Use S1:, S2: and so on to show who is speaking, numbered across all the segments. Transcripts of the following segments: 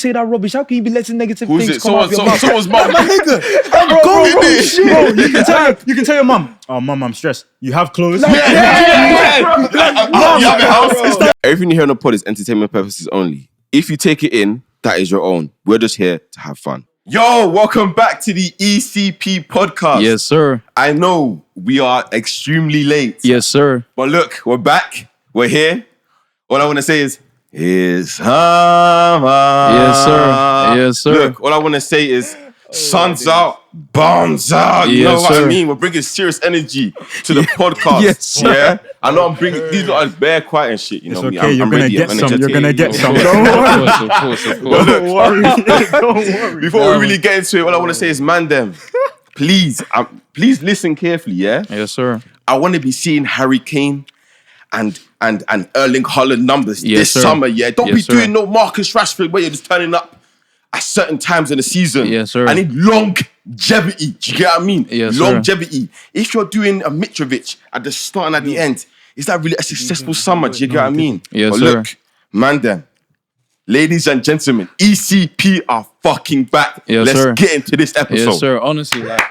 S1: say that rubbish? How can you be letting negative
S2: Who's
S1: things
S2: it?
S1: come out of your mouth?
S2: Someone's mum.
S1: My nigga.
S3: Bro, you can tell your mum. Oh, mum, I'm stressed. You have clothes.
S2: Everything you hear on the pod is entertainment purposes only. If you take it in, that is your own. We're just here to have fun. Yo, welcome back to the ECP podcast.
S1: Yes, sir.
S2: I know we are extremely late.
S1: Yes, sir.
S2: But look, we're back. We're here. All I want to say is, it's summer.
S1: Yes, sir. Yes, sir.
S2: Look, all I want to say is, sun's out, bombs out. You know what I mean? We're bringing serious energy to the podcast.
S1: Yes, sir.
S2: Yeah? I know I'm bringing, these are bare quiet and shit. You know me.
S3: Okay,
S2: I'm ready.
S3: You're gonna get some. Don't worry. Don't worry.
S2: Before we really get into it, all I want to say is, man, them, please listen carefully, yeah?
S1: Yes, sir.
S2: I want to be seeing Harry Kane and Erling Haaland numbers this
S1: sir.
S2: summer, yeah? Don't
S1: Yes,
S2: be
S1: sir.
S2: doing no Marcus Rashford where you're just turning up at certain times in the season.
S1: Yes, sir.
S2: I need longevity. Do you get what I mean?
S1: Yes, sir.
S2: Longevity. If you're doing a Mitrovic at the start and at the end, is that really a successful summer? Do you get what I mean?
S1: Yes,
S2: but
S1: sir.
S2: look, man, them, ladies and gentlemen, ECP are fucking back.
S1: Yes,
S2: Let's
S1: sir.
S2: get into this episode.
S1: Yes, sir. Honestly, like,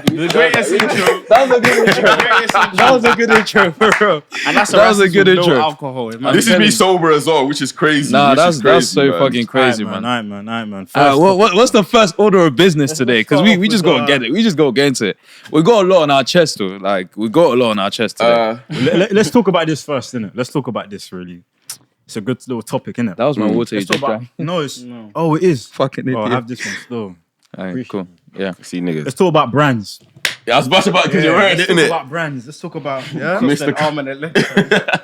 S3: The greatest intro.
S1: that was a good intro. That was a good intro, bro.
S3: And that's
S1: That was a good intro.
S3: No alcohol.
S2: This is me sober as well, which is crazy.
S1: Nah,
S2: which
S1: that's
S2: is crazy,
S1: so
S2: man.
S1: fucking crazy, man.
S3: Alright, man.
S1: What's the first order of business today? Because we just
S3: start
S1: gotta
S3: off
S1: get it. We just gotta get into it. We got a lot on our chest, though. Like, we got a lot on our chest today.
S3: Let's talk about this first, innit? Let's talk about this, really. It's a good little topic, innit?
S1: That was my water you
S3: Let's talk
S1: just
S3: about...
S1: drank.
S3: No, it's... Oh, it is.
S1: Fucking
S3: Oh, I
S1: idiot.
S3: have this one still.
S1: Alright, cool. Yeah.
S2: See niggas.
S3: Let's talk about brands.
S2: Yeah, I was about because you're wearing it,
S3: Let's talk
S2: innit?
S3: about brands. Let's talk about... Yeah?
S2: Mr.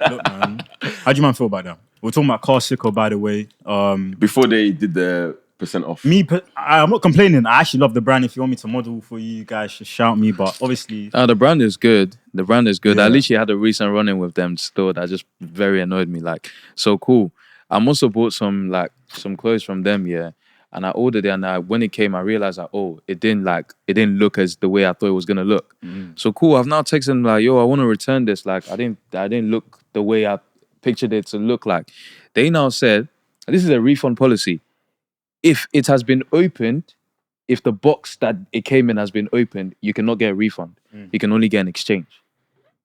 S3: Look, man. How do you man feel about that? We're talking about Car Sicko, by the way.
S2: Before they did the % off.
S3: I'm not complaining. I actually love the brand. If you want me to model for you guys, just shout me. But obviously...
S1: The brand is good. The brand is good.
S3: Yeah.
S1: I literally had a recent run-in with them still that just very annoyed me. Like, so cool. I also bought some clothes from them, yeah. And I ordered it, and when it came, I realized that it didn't look as the way I thought it was gonna look. So cool. I've now texted them like, yo, I want to return this. Like, I didn't look the way I pictured it to look like. They now said, this is a refund policy. If it has been opened, if the box that it came in has been opened, you cannot get a refund. You can only get an exchange.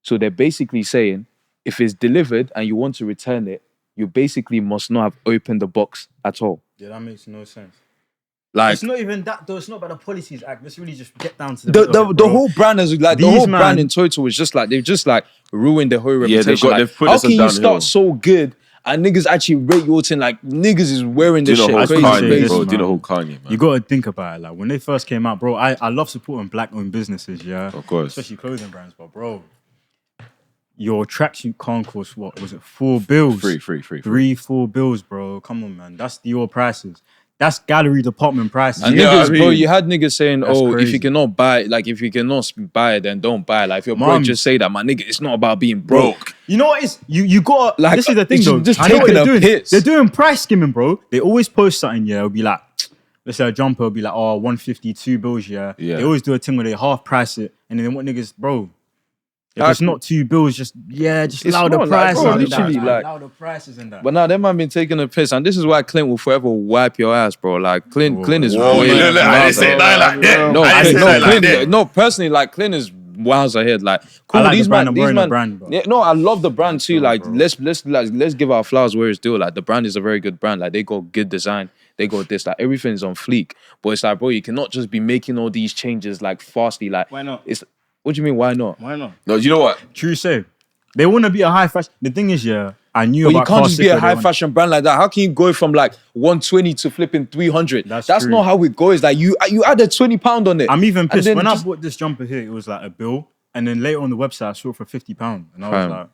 S1: So they're basically saying, if it's delivered and you want to return it, you basically must not have opened the box at all.
S3: Yeah, that makes no sense.
S1: Like,
S3: It's not even that, though. It's not about the Policies Act. Let's really just get down to
S1: the whole brand is like the
S3: These
S1: whole
S3: man-
S1: brand in total is just like they've just like ruined their whole
S2: Yeah,
S1: reputation.
S2: they've put
S1: how
S2: this
S1: can you
S2: downhill.
S1: start so good and niggas actually rate your thing like niggas is wearing
S2: Do
S1: this
S2: the
S1: shit
S2: whole
S1: crazy,
S3: Kanye,
S1: crazy.
S2: bro.
S3: man.
S2: Do the whole Kanye, man.
S3: You got to think about it. Like, when they first came out, bro, I love supporting black-owned businesses, yeah?
S2: Of course.
S3: Especially clothing brands, but bro, your tracksuit can't cost, what was it, $4
S2: Free.
S3: 4 bills, bro. Come on, man. That's your prices. That's gallery department prices.
S1: And
S2: You know
S1: niggas,
S2: what I mean?
S1: bro, you had niggas saying,
S3: That's
S1: if
S3: crazy.
S1: you cannot buy it, like if you cannot buy it, then don't buy it. Like if you're broke,
S3: Mom.
S1: just say that, my nigga. It's not about being broke.
S3: You know what is you got
S1: Like,
S3: this is the thing
S1: it's
S3: though.
S1: just
S3: I know what
S1: taking
S3: they're
S1: a
S3: doing.
S1: piss.
S3: They're doing price skimming, bro. They always post something, yeah. It'll be like, let's say a jumper will be like, 152 bills, yeah.
S2: Yeah.
S3: They always do a thing where they half price it, and then they want niggas, bro. If it's not 2 bills, just
S1: It's
S3: allow the
S1: not, like,
S3: price.
S1: bro,
S3: and
S1: literally,
S3: that.
S1: like-
S3: Allow the prices and that.
S1: But now, them man been taking a piss, and this is why Clint will forever wipe your ass, bro. Like Clint is
S2: Whoa,
S1: way
S2: look, I didn't say that like that.
S1: No,
S2: I didn't say that like
S1: Clint,
S2: that.
S1: no, personally, like Clint is miles ahead. Like, cool,
S3: I like
S1: these
S3: the brand,
S1: man,
S3: I'm
S1: these
S3: wearing
S1: man,
S3: the brand, bro.
S1: yeah, no, I love the brand too. Like,
S3: bro.
S1: let's give our flowers where it's due. Like, the brand is a very good brand. Like, they got good design, they got this, like everything's on fleek. But it's like, bro, you cannot just be making all these changes like fastly. Like,
S3: Why not?
S1: It's what do you mean? Why not?
S3: Why not?
S2: No, you know what?
S3: True say. They want to be a high fashion. The thing is, yeah, I knew
S1: But you
S3: about
S1: can't
S3: Car
S1: just be a
S3: Sicko,
S1: high
S3: they
S1: fashion brand like that. How can you go from like 120 to flipping 300?
S3: That's
S1: That's
S3: true.
S1: not how it goes. Like you added £20 on it.
S3: I'm even
S1: And
S3: pissed.
S1: then
S3: When
S1: just-
S3: I bought this jumper here, it was like a bill. And then later on the website, I saw it for £50. And I was
S1: Fam.
S3: like,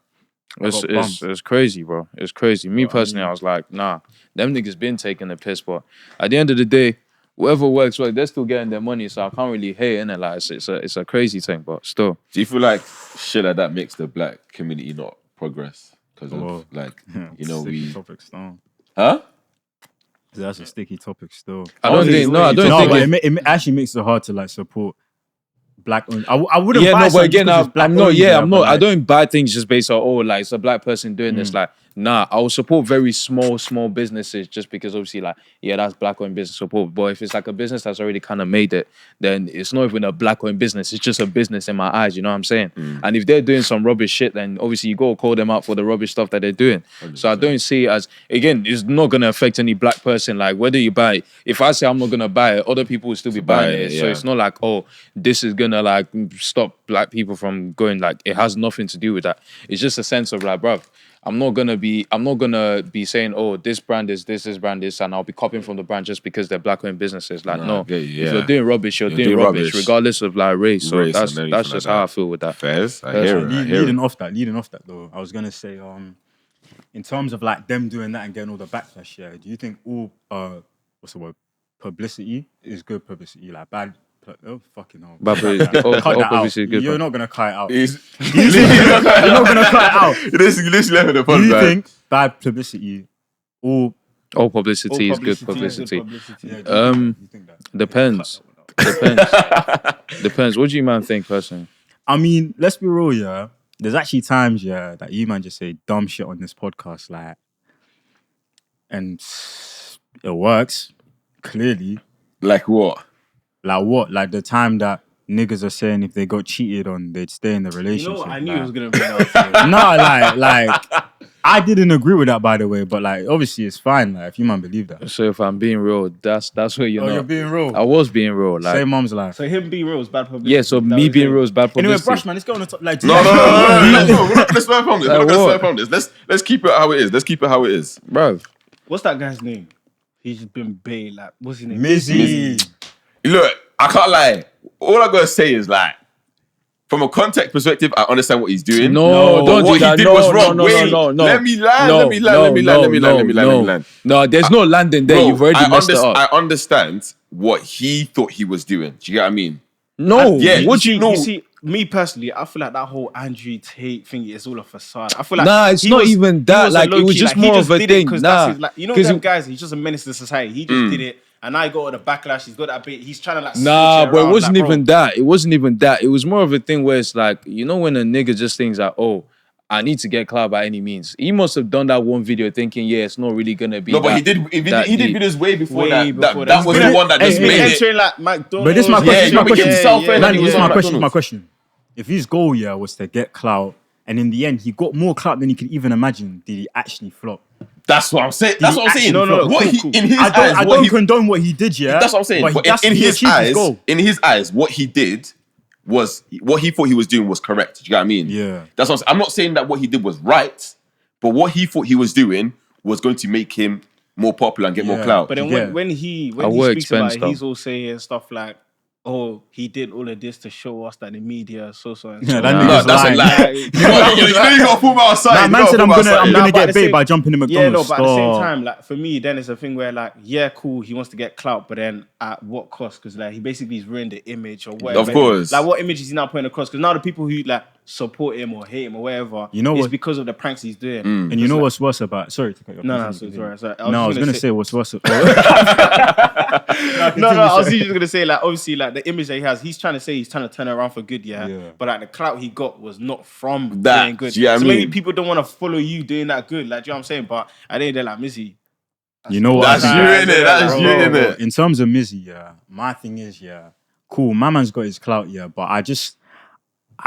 S3: I got bummed.
S1: It's crazy, bro. It's crazy. Me personally, I was like, nah, them niggas been taking the piss, but at the end of the day, whoever works, they're still getting their money, so I can't really hate it. Like, it's a crazy thing, but still.
S2: Do you feel like shit like that makes the black community not progress? Because of
S3: Whoa.
S2: like, you know,
S3: Sticky topic still.
S2: Huh?
S3: That's a sticky topic still.
S1: I don't think
S3: No,
S1: think
S3: but
S1: it-
S3: it actually makes it hard to like support black owned. I wouldn't
S1: Yeah,
S3: buy
S1: no, but
S3: something
S1: again,
S3: because it's black
S1: I'm not.
S3: owned,
S1: Yeah, I'm
S3: but
S1: not. I
S3: like-
S1: don't buy things just based on like it's a black person doing this. Like Nah, I will support very small businesses just because obviously, like, yeah, that's black-owned business support. But if it's like a business that's already kind of made it, then it's not even a black-owned business. It's just a business in my eyes. You know what I'm saying? And if they're doing some rubbish shit, then obviously you got to call them out for the rubbish stuff that they're doing. 100%. So I don't see it as, again, it's not gonna affect any black person. Like whether you buy it, if I say I'm not gonna buy it, other people will still be buying it. So it's not like, oh, this is gonna like stop black people from going. Like it has nothing to do with that. It's just a sense of like, bruv, I'm not gonna be saying, oh, this brand is this brand is, and I'll be copying from the brand just because they're black-owned businesses. Like, no, if you're doing rubbish, you're doing rubbish, regardless of like race. So that's just how I feel with that.
S2: Fairs, I hear it.
S3: Leading off that though, I was gonna say, in terms of like them doing that and getting all the backlash, yeah, do you think all what's the word, publicity is good publicity, like bad? Oh fucking hell!
S1: But
S3: Cut that out.
S1: Good.
S3: You're not gonna cut it out.
S2: You're
S3: not gonna cut it out.
S2: This left in the
S3: Do you think bad publicity
S1: all publicity is good publicity?
S3: Yeah,
S1: Depends. Depends. What do you man think personally?
S3: I mean, let's be real, yeah. There's actually times, yeah, that you man just say dumb shit on this podcast, like, and it works clearly.
S2: Like what?
S3: Like what? Like the time that niggas are saying if they got cheated on, they'd stay in the relationship.
S4: You know what? I knew
S3: like,
S4: it was gonna be that.
S3: No, like I didn't agree with that, by the way. But like, obviously, it's fine. Like, if you man believe that.
S1: So if I'm being real, that's where you're not.
S3: You're being real.
S1: I was being real. Like,
S3: same mom's life.
S4: So him being real is bad publicity.
S1: Yeah. So me being real is bad publicity.
S3: Anyway, Brush man, let's go on the top. Like,
S2: No. We're not gonna swerve from this. We're not gonna swerve from this. Let's keep it how it is. Let's keep it how it is,
S1: bro.
S4: What's that guy's name? He's just been bait. Like, what's his name?
S3: Mizzy.
S2: Look, I can't lie. All I gotta say is like, from a context perspective, I understand what he's doing.
S1: No, don't
S2: what
S1: do that.
S2: he did
S1: No,
S2: was wrong.
S1: no.
S2: Let me land.
S1: No, there's no landing there.
S2: Bro,
S1: You've already messed it up.
S2: I understand what he thought he was doing. Do you get what I mean?
S1: No.
S2: Yeah.
S1: What do you know?
S4: You see, me personally, I feel like that whole Andrew Tate thing is all a facade. I feel like
S1: it's not even that. Like, it was just more of a thing. Nah.
S4: You know them guys, he's just a menace to society. He just did it. And now he got all the backlash. He's got that bit. He's trying to like.
S1: Nah, but it wasn't even that. It wasn't even that. It was more of a thing where it's like, you know, when a nigga just thinks like, oh, I need to get clout by any means. He must have done that one video thinking, yeah, it's not really gonna be.
S2: No, but he did videos way before that. That was the one that just made it.
S4: Like McDonald's.
S3: But this is my question. This is my
S2: my
S3: question. If his goal, yeah, was to get clout, and in the end he got more clout than he could even imagine, did he actually flop?
S2: That's what I'm saying. That's what I'm saying.
S4: No,
S2: what
S4: cool.
S2: In his eyes,
S3: I don't condone what he did, yeah.
S2: That's what I'm saying. But in his eyes, what he did was what he thought he was doing was correct. Do you get what I mean?
S3: Yeah.
S2: That's what I'm saying. I'm not saying that what he did was right, but what he thought he was doing was going to make him more popular and get more clout.
S4: But then when he speaks about it, he's all saying stuff like, oh, he did all of this to show us that the media and so.
S3: Yeah, that's a
S2: lie. You got to pull him outside.
S3: Man said I'm gonna get bait by jumping in McDonald's.
S4: Yeah, no, but at the same time, like for me, then it's a thing where like, yeah, cool, he wants to get clout, but then at what cost? Because like he basically has ruined the image or whatever.
S2: Of course.
S4: Like what image is he now putting across? Because now the people who like support him or hate him or whatever, it's because of the pranks he's doing.
S3: And you know what's worse about? Sorry to cut you off.
S4: No, sorry.
S3: I was gonna say what's worse.
S4: No, I was just gonna say like obviously like the image that he has, he's trying to say he's trying to turn it around for good, yeah. But like the clout he got was not from
S2: that
S4: doing good.
S2: So
S4: maybe people don't want to follow you doing that good, like do you know what I'm saying? But I think they're like Mizzy.
S3: You know what?
S2: That's you in it. That's you in it.
S3: In terms of Mizzy, yeah, my thing is, yeah, cool. My man's got his clout, yeah, but I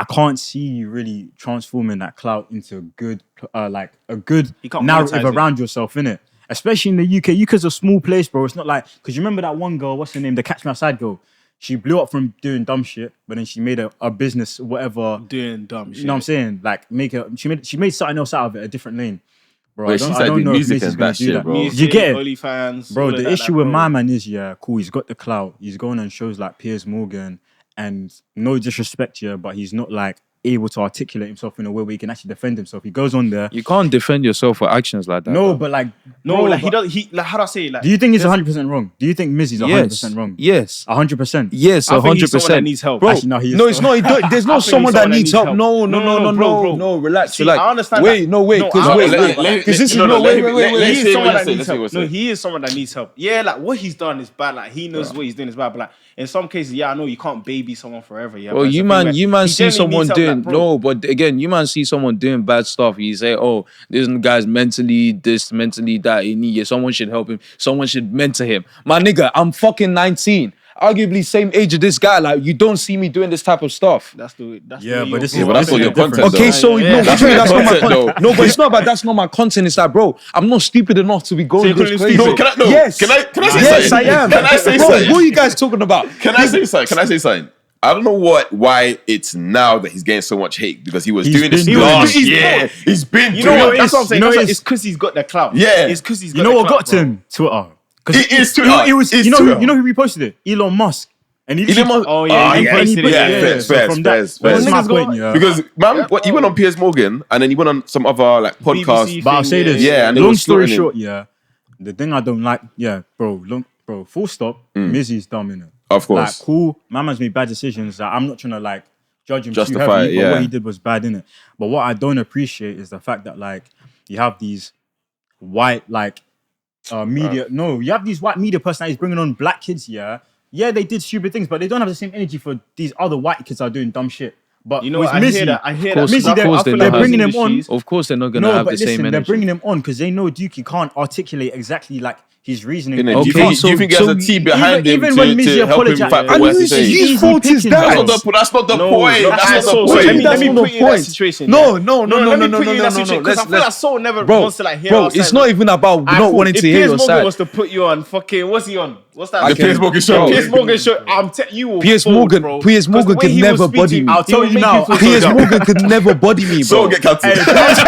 S3: can't see you really transforming that clout into a good narrative around yourself, innit? Especially in the UK. UK's a small place, bro. It's not like, because you remember that one girl, what's her name? The Catch Me Outside girl. She blew up from doing dumb shit, but then she made a business, whatever.
S4: Doing dumb shit.
S3: You know what I'm saying? Like, she made something else out of it, a different lane. Bro,
S2: Wait,
S3: I don't know if
S2: music
S3: Mizzy's
S2: and
S3: gonna
S2: that
S3: do
S2: shit,
S3: that.
S2: bro.
S3: You get it?
S4: OnlyFans,
S3: bro, the issue with
S4: bro.
S3: my man is, yeah, cool, he's got the clout. He's going on shows like Piers Morgan, and no disrespect, yeah, but he's not like able to articulate himself in a way where he can actually defend himself. He goes on there.
S1: You can't defend yourself for actions like that.
S3: No, but like...
S4: No, like he does... Like, how do I say it? Like,
S3: do you think he's 100% wrong? Do you think Mizzy's 100% wrong?
S1: Yes.
S3: 100%?
S1: Yes, 100%.
S4: I think he's someone that needs help.
S1: Bro,
S3: actually, no, he is.
S1: No, it's not. There's not someone that needs help. No,
S4: bro.
S1: No, relax.
S4: See, I understand
S1: wait, because this is
S4: wait. He is someone that needs help. Yeah, like what he's done is bad. Like he knows what he's doing is bad. But like in some cases, yeah, I know you can't baby someone forever. Yeah.
S1: Well, you man see someone doing listen, no, but again, you might see someone doing bad stuff. You say, oh, this guy's mentally this, mentally that. Someone should help him. Someone should mentor him. My nigga, I'm fucking 19. Arguably same age of this guy. Like, you don't see me doing this type of stuff.
S4: That's the way.
S3: But this is
S2: that's all your content.
S1: Okay, so no,
S2: That's
S1: that's not my
S2: content,
S1: content. No, but it's not about that's not my content. It's like, bro, I'm not stupid enough to be going this crazy.
S2: No, can I? No.
S1: Yes,
S2: Can I say something?
S1: yes, I am.
S2: Can I say
S1: bro,
S2: something?
S1: what are you guys talking about?
S2: Can I say something? I don't know why it's now that he's getting so much hate because he was doing this last year. He's been
S4: You
S2: doing
S4: know what?
S2: it.
S4: That's what I'm saying.
S3: it's
S4: It's because he's got the clout.
S2: Yeah.
S4: It's because he's got
S3: You know
S4: the
S3: what
S4: clout,
S3: got to him? Twitter.
S2: It is Twitter.
S3: You know who reposted it? Elon Musk. And he
S2: Elon Musk.
S4: Oh, yeah, he posted it.
S3: That's my point, yeah.
S2: Because man, he went on Piers Morgan and then he went on some other like podcast.
S4: BBC
S3: But I'll say this.
S2: Yeah, and it
S3: long
S2: was
S3: story
S2: slaughtering
S3: short, yeah. The thing I don't like, bro, full stop. Mizzy's dumb, innit?
S2: Of course.
S3: Like, cool, my man's made bad decisions. Like, I'm not trying to like judge him too
S2: Justify
S3: heavily,
S2: it,
S3: but
S2: yeah.
S3: what he did was bad, innit? But what I don't appreciate is the fact that like you have these white media. No, you have these white media personalities bringing on black kids. Yeah, they did stupid things, but they don't have the same energy for these other white kids that are doing dumb shit. But
S4: You know
S3: with
S4: what? I
S3: Mizzy,
S4: hear that.
S3: Mizzy,
S1: Of course
S3: they're
S1: they're
S3: bringing him on.
S1: Of course, they're not gonna
S3: No,
S1: have
S3: but
S1: the same
S3: listen, they're
S1: energy.
S3: bringing him on because they know Duke can't articulate exactly like his reasoning.
S2: Innit?
S1: Okay,
S2: Do you think he has a team behind him
S3: even when
S2: to
S3: Mizzy
S2: help him
S3: apologized-
S2: fight for
S3: And
S2: what
S3: who's-
S2: he's saying?
S3: he's
S1: Whose fault is
S3: picking
S1: that?
S3: guys.
S2: That's not the
S4: No,
S2: point.
S4: no,
S2: That's
S4: alright,
S2: not
S4: so
S2: the
S4: let
S2: point.
S4: me
S1: That's
S4: put
S1: not
S4: you
S1: the
S4: in that
S1: point.
S4: situation.
S1: No,
S4: yeah?
S1: no, no,
S4: let
S1: no,
S4: me
S1: no,
S4: put you in
S1: no,
S4: that
S1: no, no.
S4: situation because I feel like Soul never
S1: Bro,
S4: wants to like hear
S1: bro,
S4: our
S1: it's
S4: side.
S1: not even about
S4: Alright,
S1: not
S4: cool.
S1: wanting
S4: If
S1: to hear
S4: Piers
S1: your
S4: Morgan
S1: side.
S4: was to put you on fucking, what's he on? What's that?
S2: The Piers Morgan show.
S4: Piers Morgan show. You will
S1: Piers
S4: fold,
S1: Morgan-
S4: bro.
S1: Piers
S4: 'Cause
S1: Morgan
S4: the way
S1: could
S4: he will
S1: never
S4: speak
S1: body
S4: to you,
S1: me.
S3: I'll tell
S4: he will
S3: you
S4: make
S3: now,
S4: feel
S1: Piers
S4: so dumb.
S1: Morgan could never body me,
S2: So
S1: bro.
S2: get cancelled.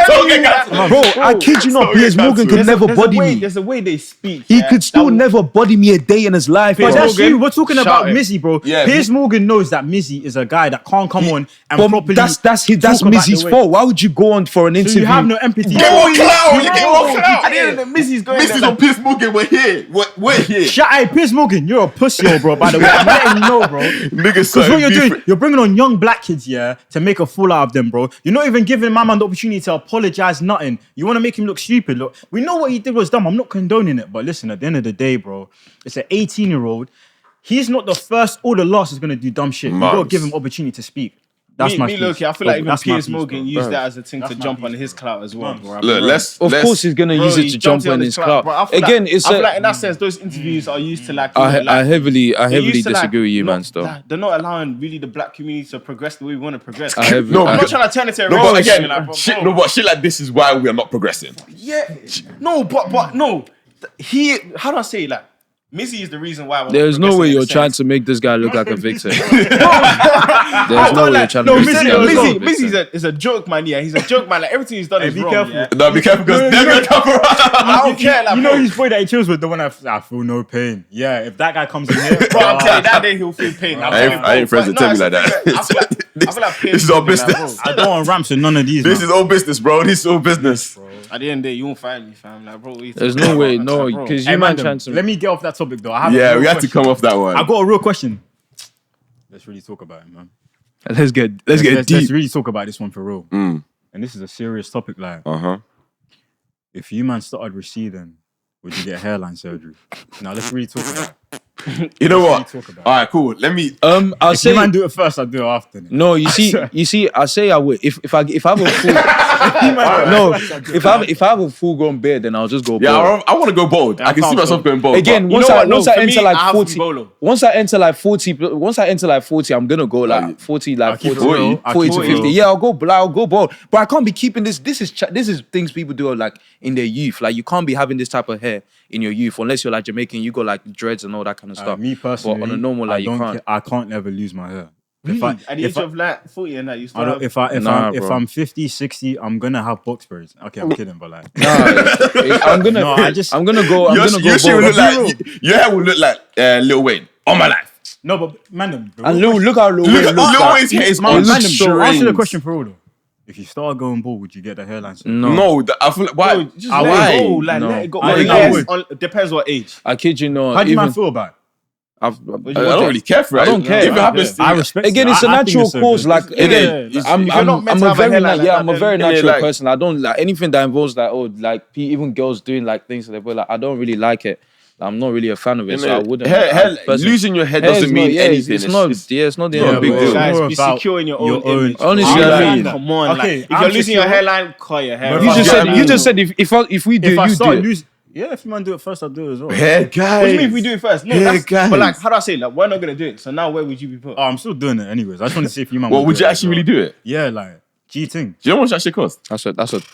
S4: telling you that,
S1: Bro, I kid you not,
S2: So
S1: Piers
S2: get
S1: Morgan could
S2: cancelled.
S1: never
S4: There's a
S1: body
S4: way-
S1: me.
S4: There's a way they speak.
S1: He
S4: yeah,
S1: could still
S4: that will-
S1: never body me a day in his life,
S3: But
S1: bro.
S3: that's
S4: Morgan,
S3: you. We're talking
S4: shout
S3: about
S4: him.
S3: Mizzy, bro.
S2: Yeah,
S3: Piers Morgan knows that Mizzy is a guy that can't come on and
S1: But
S3: properly.
S1: that's
S3: talk about
S1: Mizzy's
S3: the way-
S1: fault. Why would you go on for an
S3: So
S1: interview?
S3: you have no empathy.
S2: Get more clout. You get more
S4: At
S2: clout.
S4: the end of the Missy's going
S2: This is
S4: there,
S2: on Piers Morgan. We're here. We're here.
S3: Shut up, Piers Morgan. You're a pussy, bro. By the way, I'm letting you know, bro.
S2: Niggas
S3: Because what you're doing, you're bringing on young black kids, yeah, to make a fool out of them, bro. You're not even giving my man the opportunity to apologize, nothing. You want to make him look stupid. Look, we know what he did was dumb. I'm not condoning it, but listen, at the end of the day, bro, it's an 18-year-old. He's not the first or the last is gonna do dumb shit. You gotta
S2: Mums.
S3: give him opportunity to speak. That's my
S4: me,
S3: piece.
S4: Loki, I feel like even
S3: That's my
S4: Piers
S3: piece,
S4: Morgan
S3: bro.
S4: used that as a thing to
S3: That's my
S4: jump
S3: piece,
S4: on his clout as well, bro.
S2: Look, let's.
S1: Of course, he's gonna use it to jump on his clout.
S4: Bro, I feel
S1: Again,
S4: like,
S1: it's
S4: I feel
S1: a.
S4: like in that sense, those interviews are used to like. you know,
S1: I
S4: like-
S1: heavily
S4: they're used to, like,
S1: disagree with you,
S4: not-
S1: man. Still,
S4: they're not allowing really the black community to progress the way we want to progress.
S1: I heavily-
S2: No,
S4: I'm
S1: I-
S4: not trying to turn it to a
S2: No,
S4: race
S2: but
S4: issue,
S2: again,
S4: like, bro,
S2: shit.
S4: bro.
S2: No, but shit like this is why we are not progressing.
S4: Yeah, no, but no. He, how do I say it? Like, Mizzy is the reason why. we're not
S1: there's no
S4: progressing
S1: way
S4: in a
S1: you're trying
S4: sense.
S1: to make this guy look like a victim. There's no way you're trying to
S3: no,
S1: make this guy look like a
S4: Mizzy
S1: victim.
S4: is a joke man. Yeah, he's a joke man. Like everything he's done is
S3: be
S4: wrong.
S3: careful.
S4: Yeah?
S2: No, be careful because they're gonna come around.
S4: I don't care. Like,
S3: You know
S4: bro.
S3: his boy that he chills with, the one I feel no pain. Yeah, if that guy comes in here,
S4: Bro, I'm telling you, that day he'll feel pain.
S2: I ain't friends that tell me like that.
S4: I feel like
S2: This is our business.
S3: I don't want ramps with none of these.
S2: This
S3: man.
S2: is all business, bro. This is all business.
S4: At the end of the day, you won't find me, fam. Like, bro, what you
S1: There's
S4: talking
S1: no way,
S4: about?
S1: no,
S4: Like, bro.
S1: because
S3: Hey,
S1: you man
S3: madam,
S1: trying to.
S3: let me get off that topic though. I have a
S2: Yeah,
S3: real
S2: we had to
S3: question.
S2: come off that one.
S3: I got a real question. Let's really talk about it, man.
S1: Let's get
S3: Let's
S1: deep.
S3: really talk about this one for real.
S2: Mm.
S3: And this is a serious topic. Like,
S2: Uh-huh.
S3: if you man started receding, would you get hairline surgery? Now let's really talk about it.
S2: You know what?
S3: Talk about it.
S2: All right, cool. Let me.
S1: I'll
S3: If
S1: say
S3: you man do it first, I'll do it after. then.
S1: no. You see, I say I would if I have a full no. If I have a full grown beard, then I'll just go.
S2: Yeah,
S1: bald.
S2: I want to go bold. I can see
S3: sounds
S2: myself
S3: good.
S2: going bold.
S1: Again,
S2: but-
S1: once
S4: know
S1: I
S4: what? No,
S1: once I
S4: for me,
S1: enter
S4: I
S1: like
S4: have to
S1: 40,
S4: be bolo.
S1: once I enter like 40, once I enter like 40, I'm gonna go like 40, like
S3: keep it
S1: 40,
S3: real. I'll
S1: 40
S3: keep
S1: to
S3: it
S1: 50.
S3: real.
S1: Yeah, I'll go bald. But I can't be keeping this. This is things people do like in their youth. Like you can't be having this type of hair in your youth unless you're like Jamaican. You got like dreads and all that kind of stuff.
S3: Me personally,
S1: but on a normal like you can't.
S3: I can't ever lose my hair.
S4: Really? At the
S3: if
S4: age of like 40 and that, you
S3: I
S4: start.
S3: don't, if
S1: Nah,
S3: if
S1: bro.
S3: I'm 50, 60, I'm gonna have box braids. Okay, I'm kidding, but like,
S1: I'm gonna.
S3: No, I just-
S1: I'm gonna go. I'm
S2: your
S1: gonna
S2: your
S1: go
S2: shit will
S1: bald.
S2: look like your hair will look like Lil Wayne all my life.
S3: no, but man,
S1: And look how Lil
S2: Look
S1: Wayne
S2: at
S1: looks
S2: Lil
S1: like.
S2: Wayne's hair is
S3: man,
S2: on
S3: so answer the
S2: strings.
S3: question for all though. If you start going bald, would you get the hairline surgery?
S2: No, I feel like why?
S4: Bro, just
S3: I
S4: let it go.
S3: would.
S4: Like,
S1: No.
S4: let it go.
S3: I think
S4: Well,
S3: I
S4: yes,
S3: would.
S4: depends what age.
S1: I kid you not.
S3: How do you
S1: even,
S3: man feel about it?
S2: I don't really care for it.
S1: I don't care.
S2: If it happens,
S3: I respect
S1: Again,
S3: it.
S1: it's a
S3: I think
S1: natural
S3: it's a
S1: cause.
S3: good-
S1: Like
S2: Yeah,
S1: again,
S2: it's-
S1: I'm
S4: if you're not meant to have a hairline like
S1: I'm a
S4: that,
S1: very
S2: then-
S1: natural
S2: like-
S1: person. I don't like anything that involves like even girls doing like things to their body. Like I don't really like it. I'm not really a fan of it, so I wouldn't.
S2: Losing your head
S1: Hair's
S2: doesn't mean
S1: not- yeah,
S2: anything.
S1: It's not. It's not the
S2: not
S1: end
S2: a
S1: of
S2: big
S1: the
S2: deal.
S1: world.
S4: Guys,
S3: more
S4: be
S3: about
S4: secure in your own
S3: your own-
S4: image.
S1: Honestly,
S4: Like,
S1: I mean-
S4: come on.
S3: Okay,
S4: Like, if
S3: I'm
S4: you're losing your
S3: secure.
S4: hairline, cut your hair.
S3: You
S4: off.
S3: just said-
S1: You just said if we do,
S3: If I
S1: you do.
S3: start
S1: it.
S3: losing, if you man do it first, I'll do it as well.
S2: Hair guys.
S4: What do you mean if we do it first? No,
S2: Yeah,
S4: that's,
S2: guys.
S4: but like, how do I say? Like, we're not gonna do it. So now, where would you be put?
S3: Oh, I'm still doing it anyways. I just want to see if you man.
S2: Well, would
S3: do
S2: you
S3: it
S2: actually
S3: as
S2: really
S3: well.
S2: do it?
S3: Yeah, like G thing.
S2: Do you know how much that shit cost?
S1: That's what.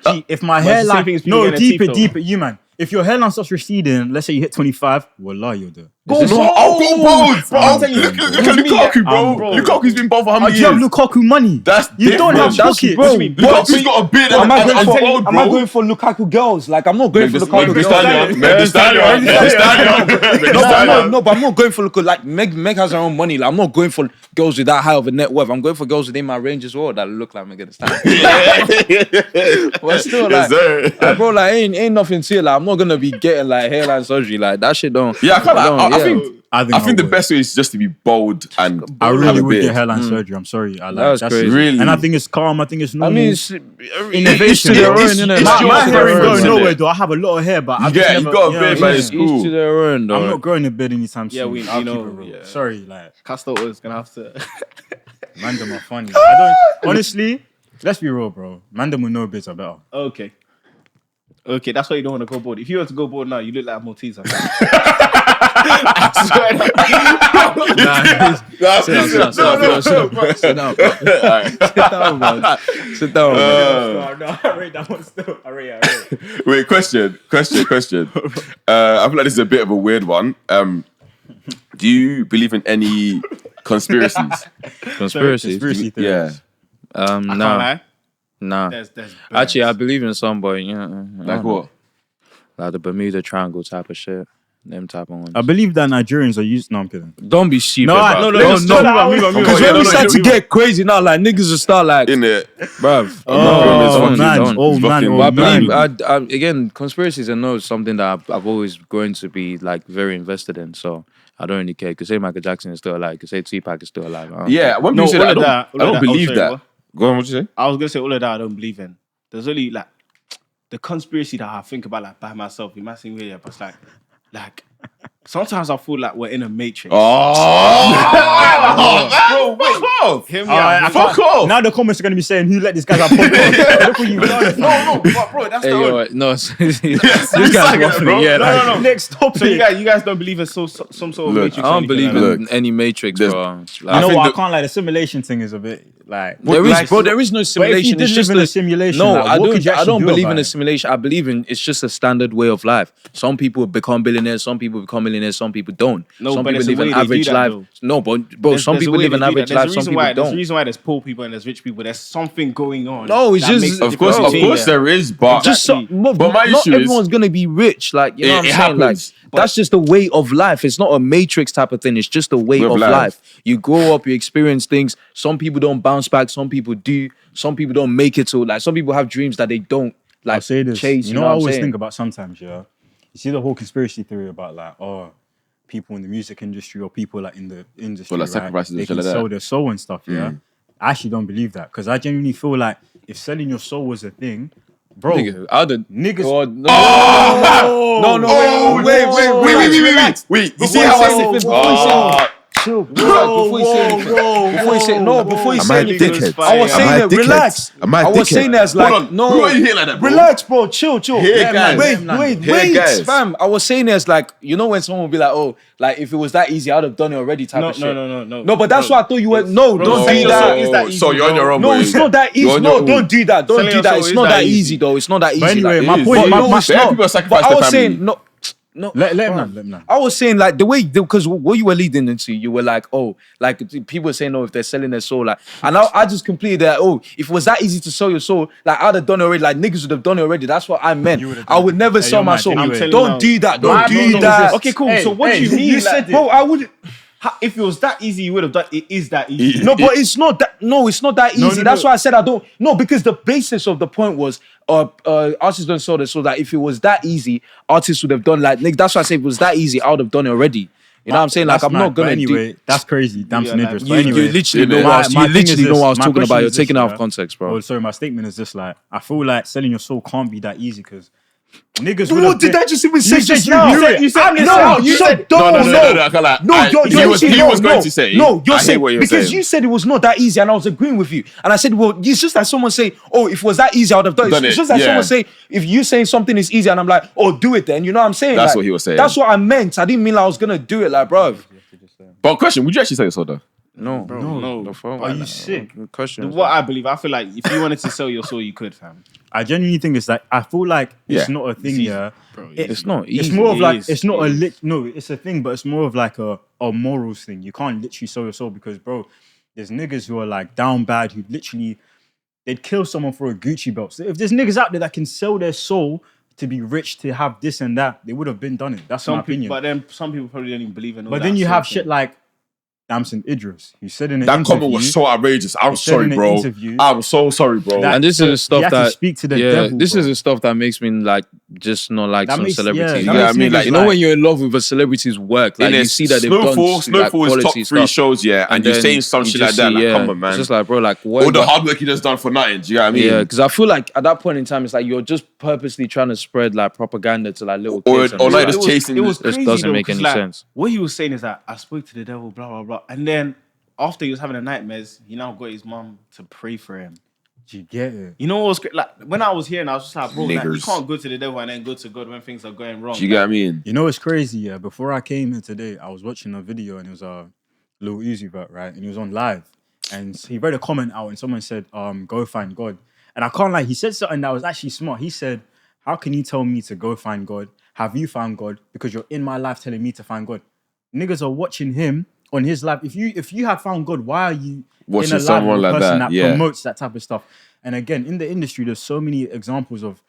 S3: Gee, if my
S4: it's the same
S3: hairline,
S4: thing as people
S3: no,
S4: getting a teeth,
S3: deeper, you man. If your hairline starts receding, let's say you hit 25, wallah, you'll do it.
S2: I'll go bold, bro.
S4: I'm telling you,
S2: Look
S4: what
S2: at
S4: do you mean,
S2: Lukaku,
S4: yeah,
S2: bro. Lukaku's been bold for how
S3: Oh,
S2: many
S3: do you have
S2: years?
S3: Lukaku money?
S2: That's
S3: You don't have
S2: different.
S3: pockets.
S1: bro.
S2: Lukaku's got a beard
S1: Am I going
S2: and
S1: for?
S2: bold,
S1: Am I
S2: bro.
S1: going for Lukaku girls? Like I'm not going for
S2: Meg
S1: Lukaku
S2: Thee
S1: girls.
S2: Stallion. Meg Thee Stallion. Meg Thee Stallion.
S1: No, but I'm not going for like Meg has her own money. Like I'm not going for girls with that high of a net worth. I'm going for girls within my range as well that look like Meg Thee Stallion. But still,
S2: Yes,
S1: like,
S2: sir.
S1: bro, like ain't nothing to it. Like I'm not gonna be getting like hairline surgery. Like that shit don't.
S2: Yeah, I think
S3: I
S2: the
S3: would.
S2: best way is just to be bold and
S3: I
S2: have
S3: really
S2: a
S3: would
S2: beard.
S3: get hairline surgery. I'm sorry. I like
S1: That was crazy.
S2: Really?
S3: And I think it's calm. I think it's
S1: I
S3: normal.
S1: mean, it's
S3: innovation.
S1: to their own,
S2: It's-
S1: innit?
S2: it's
S3: my
S2: your
S3: hair ain't
S2: preference,
S3: going
S2: innit?
S3: nowhere though. I have a lot of hair, but I've just
S2: Yeah, you
S3: never,
S2: got a
S3: know
S2: beard,
S3: what
S2: but
S3: I'm
S2: it's
S3: saying?
S2: cool.
S1: Each to their own, though.
S3: I'm not growing a beard anytime soon.
S4: Yeah, we
S3: I'll
S4: know,
S3: keep it real.
S4: yeah.
S3: Sorry, like
S4: Castor is gonna have to.
S3: Mandem are funny. I don't honestly. Let's be real, bro. Mandem will know better better.
S4: Okay. Okay, that's why you don't want to go board. If you were to go board now, you look like a Malteser.
S1: Sit down, man. Sit down, man.
S3: No, I rate that one still. I rate.
S2: Wait, question. I feel like this is a bit of a weird one. Do you believe in any conspiracies?
S1: Conspiracy.
S3: Conspiracy theories.
S2: Yeah.
S4: I can't
S1: Nah,
S4: lie.
S1: nah.
S4: There's
S1: Actually, I believe in some, but yeah,
S2: Like what?
S1: like the Bermuda Triangle type of shit. Them type of ones.
S3: I believe that Nigerians are used. No, I'm kidding.
S1: Don't be stupid.
S3: No,
S1: bruv.
S3: no,
S1: Don't-
S3: no,
S1: Because
S2: Yeah,
S1: when
S2: no,
S1: we
S2: no,
S1: start to
S2: you-
S1: get crazy now, like niggas will start like,
S2: In it.
S1: bruv.
S3: Oh
S1: don't,
S3: man,
S1: don't.
S3: oh man,
S2: Fucking-
S1: But I
S3: oh
S1: believe,
S3: man.
S1: again, conspiracies are not something that I've always going to be like very invested in. So I don't really care. Because say Michael Jackson is still alive. Because say Tupac is still alive. I don't
S2: Yeah,
S1: care.
S2: when
S4: No,
S2: people say
S4: all
S2: that,
S4: of that- all
S2: I
S4: of
S2: don't
S4: that-
S2: believe
S4: sorry,
S2: that.
S4: what?
S2: Go on, what you say?
S4: I was gonna say all of that I don't believe in. There's only like the conspiracy that I think about like by myself. It might seem weird, but it's like sometimes I feel like we're in a matrix.
S2: Bro, wait, fuck off.
S4: Hear me
S3: Alright,
S4: out.
S2: Fuck off.
S3: Now the comments are gonna be saying, "Who let this guy have podcast?" Look what you've done.
S2: No, but bro, that's
S1: Hey,
S2: the
S1: yo,
S2: only.
S1: no, this
S2: you
S1: guy's
S2: suck at it, bro.
S1: waffling. Yeah,
S2: No,
S1: like,
S2: no, no.
S3: Next topic.
S4: So you guys don't believe in some sort of
S2: Look,
S4: matrix?
S1: I
S4: or
S1: don't
S4: anything
S1: believe
S4: like that?
S1: in any matrix,
S2: there's-
S1: bro.
S3: You
S1: Like,
S3: know
S2: think
S3: what? I
S2: the-
S3: can't lie. The simulation thing is a bit like.
S1: there is,
S2: like,
S1: bro. There is no
S3: But if you
S1: simulation.
S3: did
S1: It's
S3: live
S1: just
S3: in a simulation,
S1: No,
S3: like,
S1: I
S3: what could you
S1: don't. I
S3: actually
S1: don't
S3: do
S1: believe
S3: about
S1: in a
S3: it?
S1: simulation. I believe in it's just a standard way of life. Some people become billionaires. Some people become millionaires. Some people don't.
S4: No,
S1: some
S4: but
S1: people
S4: there's a
S1: live
S4: way
S1: an
S4: they do
S1: average
S4: that,
S1: life.
S4: though.
S1: No, but bro, some
S4: There's a
S1: people
S4: way
S1: live
S4: they
S1: an
S4: do
S1: average
S4: that.
S1: life.
S4: There's a
S1: Some
S4: reason
S1: people
S4: why. There's a
S1: don't.
S4: reason why there's poor people and there's rich people. There's something going on.
S1: No, it's
S4: that
S1: just-
S4: makes the
S2: Of course,
S4: difference.
S2: there is, but
S1: Just so,
S4: Exactly.
S1: but
S2: my
S1: not
S2: issue is-
S1: everyone's gonna be rich. Like you know
S2: It-
S1: what I'm
S2: it
S1: saying.
S2: happens.
S1: Like that's just a way of life. It's not a matrix type of thing. It's just a way
S2: Way of
S1: of
S2: life.
S1: life. You grow up, you experience things. Some people don't bounce back. Some people do. Some people don't make it to. Like some people have dreams that they don't like
S3: I'll say this.
S1: chase.
S3: You know what I
S1: what I'm
S3: always
S1: saying?
S3: think about sometimes, yeah? You see the whole conspiracy theory about like, oh, people in the music industry or people like in the industry,
S2: Well, like
S3: right?
S2: sacrifices and
S3: They
S2: shit
S3: can
S2: like that.
S3: sell their soul and stuff, yeah? I actually don't believe that because I genuinely feel like if selling your soul was a thing, bro,
S1: Nigga, I don't.
S3: niggas...
S1: God, no. No,
S2: Wait. You see how I said?
S1: Chill, before you say anything. Before you say before you
S2: Am
S1: say
S2: I a
S1: anything.
S2: dickhead?
S1: I was
S2: Am
S1: saying
S2: I a
S1: it.
S2: dickhead?
S1: Relax.
S2: Am I a
S1: I was
S2: dickhead?
S1: saying that as
S2: Hold
S1: like
S2: on.
S1: no.
S2: Who are you here like that, bro?
S1: Relax, bro. Chill.
S2: Here, guys.
S1: Wait,
S2: Here, guys.
S1: fam. I was saying this like you know when someone will be like, oh, like if it was that easy, I'd have done it already. Type
S4: No,
S1: of shit.
S4: no.
S1: No, but that's
S4: Bro,
S1: why I thought you were. No,
S4: bro,
S1: don't
S4: selling
S1: do
S4: your soul
S1: that.
S4: is that easy,
S2: So you're on your own,
S1: No,
S2: boy.
S1: it's not that
S2: You're
S1: easy.
S2: on
S1: No,
S2: your own.
S1: don't do that. Don't
S4: Selling
S1: do
S4: your
S1: that.
S4: soul
S1: It's
S4: is
S1: not
S4: that
S1: that
S4: easy.
S1: easy, though. It's not that easy.
S3: But anyway,
S1: like,
S3: my
S2: It
S3: point-
S2: is.
S3: my-
S1: no, it's
S2: Bare
S1: not.
S2: people sacrifice
S1: But I
S2: their
S1: was
S2: family.
S1: saying no.
S3: Let him know.
S1: I was saying like the way because what you were leading into, you were like, oh, like people were saying, oh, if they're selling their soul, like, and I just completed that. Oh, if it was that easy to sell your soul, like I'd have done it already. Like niggas would have done it already. That's what I meant.
S3: You would have
S1: I
S3: done
S1: would
S3: it.
S1: never
S3: Hey,
S1: sell
S3: yo,
S1: my
S3: man,
S1: soul.
S3: anyway.
S4: telling
S1: Don't
S4: you
S1: do
S4: now.
S1: that.
S4: My
S1: Don't do
S4: problem is
S1: that.
S4: this. Okay, cool.
S3: Hey,
S4: So what do
S3: hey,
S4: you mean?
S3: you said it.
S1: Bro, I would.
S4: If it was that easy, you would have done. It is that easy.
S1: No, but it's not that. No, it's not that easy.
S3: no,
S1: That's
S3: no.
S1: why I said I don't. No, because the basis of the point was, artists don't sell their soul. That if it was that easy, artists would have done like. Nigga, that's why I say if it was that easy, I would have done it already. You know what I'm saying? Like
S3: That's
S1: I'm
S3: mad,
S1: not
S3: but
S1: gonna
S3: anyway, that's crazy. Damn
S4: Yeah,
S3: some
S4: like,
S3: interest.
S1: do.
S3: But anyway,
S1: You literally know
S2: my-
S1: what I was,
S3: my
S1: you
S3: thing
S1: literally
S3: is
S1: know what I was
S3: this, my
S1: talking about.
S3: question
S1: You're
S3: is
S1: taking
S3: this,
S1: it out of
S3: yeah.
S1: context, bro.
S3: Oh, sorry, my statement is just like I feel like selling your soul can't be that easy because Niggas would
S5: What
S3: have
S5: did
S3: been.
S5: I just even say
S3: You said
S5: just
S3: you
S5: now?
S3: knew it.
S5: You said
S3: No,
S5: you
S3: you
S5: said
S2: No, I can't lie.
S5: No,
S2: He was going to say.
S5: No, you're
S2: I hear
S5: saying
S2: what you're
S5: because
S2: saying.
S5: you said it was not that easy, and I was agreeing with you. And I said, well, it's just like someone say, oh, if it was that easy, I would have done it. It's just like someone say, if you saying something is easy, and I'm like, oh, do it then. You know what I'm saying?
S2: That's
S5: Like,
S2: what he was saying.
S5: That's what I meant. I didn't mean like I was gonna do it, like, bro.
S2: But question, would you actually sell your soul though?
S1: No,
S4: no.
S1: The phone.
S3: Are you sick?
S1: Question.
S4: What I believe, I feel like if you wanted to sell your soul, you could, fam.
S3: I genuinely think it's like I feel like it's not a thing,
S4: easy,
S3: yeah.
S4: bro.
S1: It's not easy.
S3: It's more of
S4: It
S3: like
S4: is,
S3: it's not
S4: it
S3: a
S4: is.
S3: no, it's a thing, but it's more of like a morals thing. You can't literally sell your soul because, bro, there's niggas who are like down bad who literally they'd kill someone for a Gucci belt. So if there's niggas out there that can sell their soul to be rich, to have this and that, they would have been done it. That's my opinion.
S4: But then some people probably don't even believe in all
S3: But
S4: that.
S3: then you
S4: sort
S3: have
S4: of
S3: shit
S4: thing.
S3: like Damson Idris, who said in an
S2: That
S3: interview,
S2: comment was so outrageous. I'm
S3: said
S2: sorry,
S3: in an
S2: bro.
S3: interview
S2: I'm so sorry, bro.
S3: that-
S1: And this
S3: so
S1: is the stuff
S3: he had to
S1: that
S3: speak to the devil,
S1: This
S3: bro.
S1: is the stuff that makes me like just not like
S3: That
S1: some
S3: makes-
S1: celebrities.
S3: yeah,
S1: you
S3: that
S1: know what I
S3: makes
S1: mean? Like
S3: niggas
S1: you know
S3: like-
S1: when you're in love with a celebrity's work, like
S2: In
S1: you
S2: his
S1: see that they've done
S2: Snowfall is
S1: like,
S2: top
S1: quality
S2: 3
S1: stuff.
S2: shows, yeah, and you're
S1: then
S2: saying some
S1: you
S2: shit
S1: just
S2: like that.
S1: see,
S2: Like,
S1: yeah,
S2: come on, man.
S1: It's just like, bro, like what?
S2: All the hard work he just done for nothing. Do you know what I mean?
S1: Yeah, because I feel like at that point in time, it's like you're just purposely trying to spread like propaganda to like little
S2: Or-
S1: kids.
S2: or
S1: and
S2: like
S1: it's
S2: just chasing-
S4: It was
S1: This
S4: crazy
S1: doesn't
S4: though,
S1: make
S4: 'cause,
S1: any
S4: like,
S1: sense.
S4: What he was saying is that I spoke to the devil, blah blah blah, and then after he was having the nightmares, he now got his mum to pray for him.
S3: Do you get it?
S4: You know what was great? Like when I was hearing, I was just like, bro, like, you
S2: Niggers.
S4: can't go to the devil and then go to God when things are going wrong.
S2: Do you get what I mean?
S3: You know what's crazy? Yeah, before I came here today, I was watching a video and it was a Lil Uzi Vert, right? And he was on live, and he read a comment out and someone said, "Go find God." And I can't lie, he said something that was actually smart. He said, "How can you tell me to go find God? Have you found God? Because you're in my life telling me to find God." Niggas are watching him on his life. If you have found God, why are you
S2: Watching
S3: in a live
S2: someone
S3: with a
S2: like
S3: person
S2: that,
S3: that
S2: yeah.
S3: promotes that type of stuff? And again, in the industry, there's so many examples of.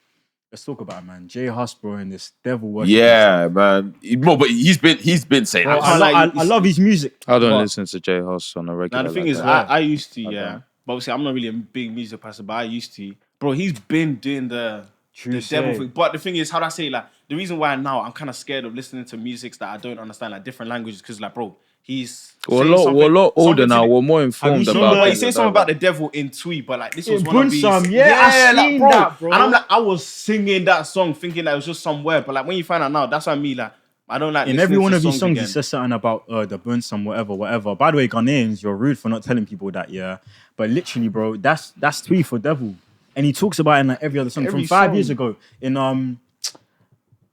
S3: Let's talk about it, man. Jay Huss, bro, and this devil worship.
S2: Yeah, man. No, but he's been saying
S3: Bro,
S2: that.
S3: I love his music.
S1: I don't
S4: But-
S1: listen to J Hoss on a regular.
S4: Now the thing
S1: like
S4: is,
S1: that.
S4: I used to, yeah. But obviously, I'm not really a big music person, but I used to. Bro, he's been doing the devil
S3: say.
S4: thing. But the thing is, how do I say, like, the reason why now I'm kind of scared of listening to music that I don't understand, like different languages, because, like, bro, he's
S1: We're a
S4: saying
S1: lot
S4: something
S1: older
S4: to
S1: now.
S4: the-
S1: We're more informed
S3: seen
S1: about.
S3: the-
S4: But
S1: it
S4: he's saying
S1: like
S4: something
S1: that,
S4: about the devil in Tweet, but like this was
S3: In
S4: one of these.
S3: Bunsam, yeah, I
S4: like,
S3: seen that, bro.
S4: And I'm like, I was singing that song thinking that it was just somewhere, but like when you find out now, that's what I mean. Like, I don't like
S3: In
S4: listening
S3: every one
S4: to
S3: of his songs,
S4: again.
S3: he says something about the Bunsam, whatever. By the way, Ghanaians, you're rude for not telling people that, yeah. But literally, bro, that's Tweet for devil, and he talks about it in like every other song
S4: Every
S3: from 5 years
S4: song.
S3: ago. In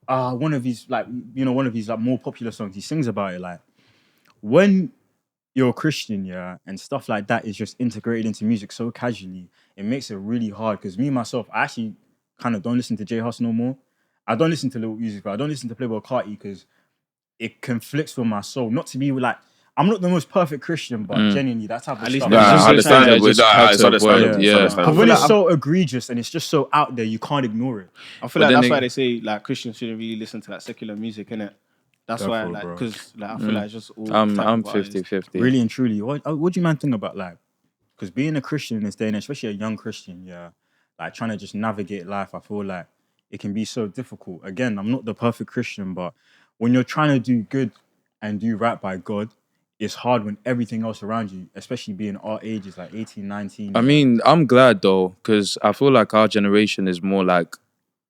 S3: one of his like one of his like more popular songs, he sings about it like when you're a Christian, yeah, and stuff like that is just integrated into music so casually, it makes it really hard. Because me myself, I actually kind of don't listen to J Hus no more. I don't listen to Lil Uzi, but I don't listen to Playboy Carti because it conflicts with my soul. Not to be like, I'm not the most perfect Christian, but genuinely that type of
S4: At least
S3: stuff.
S4: Nah,
S2: Nah,
S1: just
S2: I understand
S1: something
S2: it.
S1: I just
S2: Nah,
S1: had
S2: it's
S1: to
S2: understandable.
S1: avoid,
S2: It's
S1: yeah.
S2: understandable.
S3: Because when
S4: feel
S3: it's
S4: like
S3: so egregious and it's just so out there, you can't ignore it.
S4: I feel
S1: But
S4: like
S1: then
S4: that's
S1: they-
S4: why they say like Christians shouldn't really listen to like secular music, innit? That's why,
S3: Therefore,
S4: like,
S3: bro.
S4: because like I feel like it's just all.
S1: I'm
S4: type of artists.
S1: 50-50.
S3: Really and truly, what do you man think about like? Because being a Christian in this day and age, especially a young Christian, yeah, like trying to just navigate life, I feel like it can be so difficult. Again, I'm not the perfect Christian, but when you're trying to do good and do right by God, it's hard when everything else around you, especially being our ages, like 18, 19.
S1: I mean, I'm glad though, because I feel like our generation is more like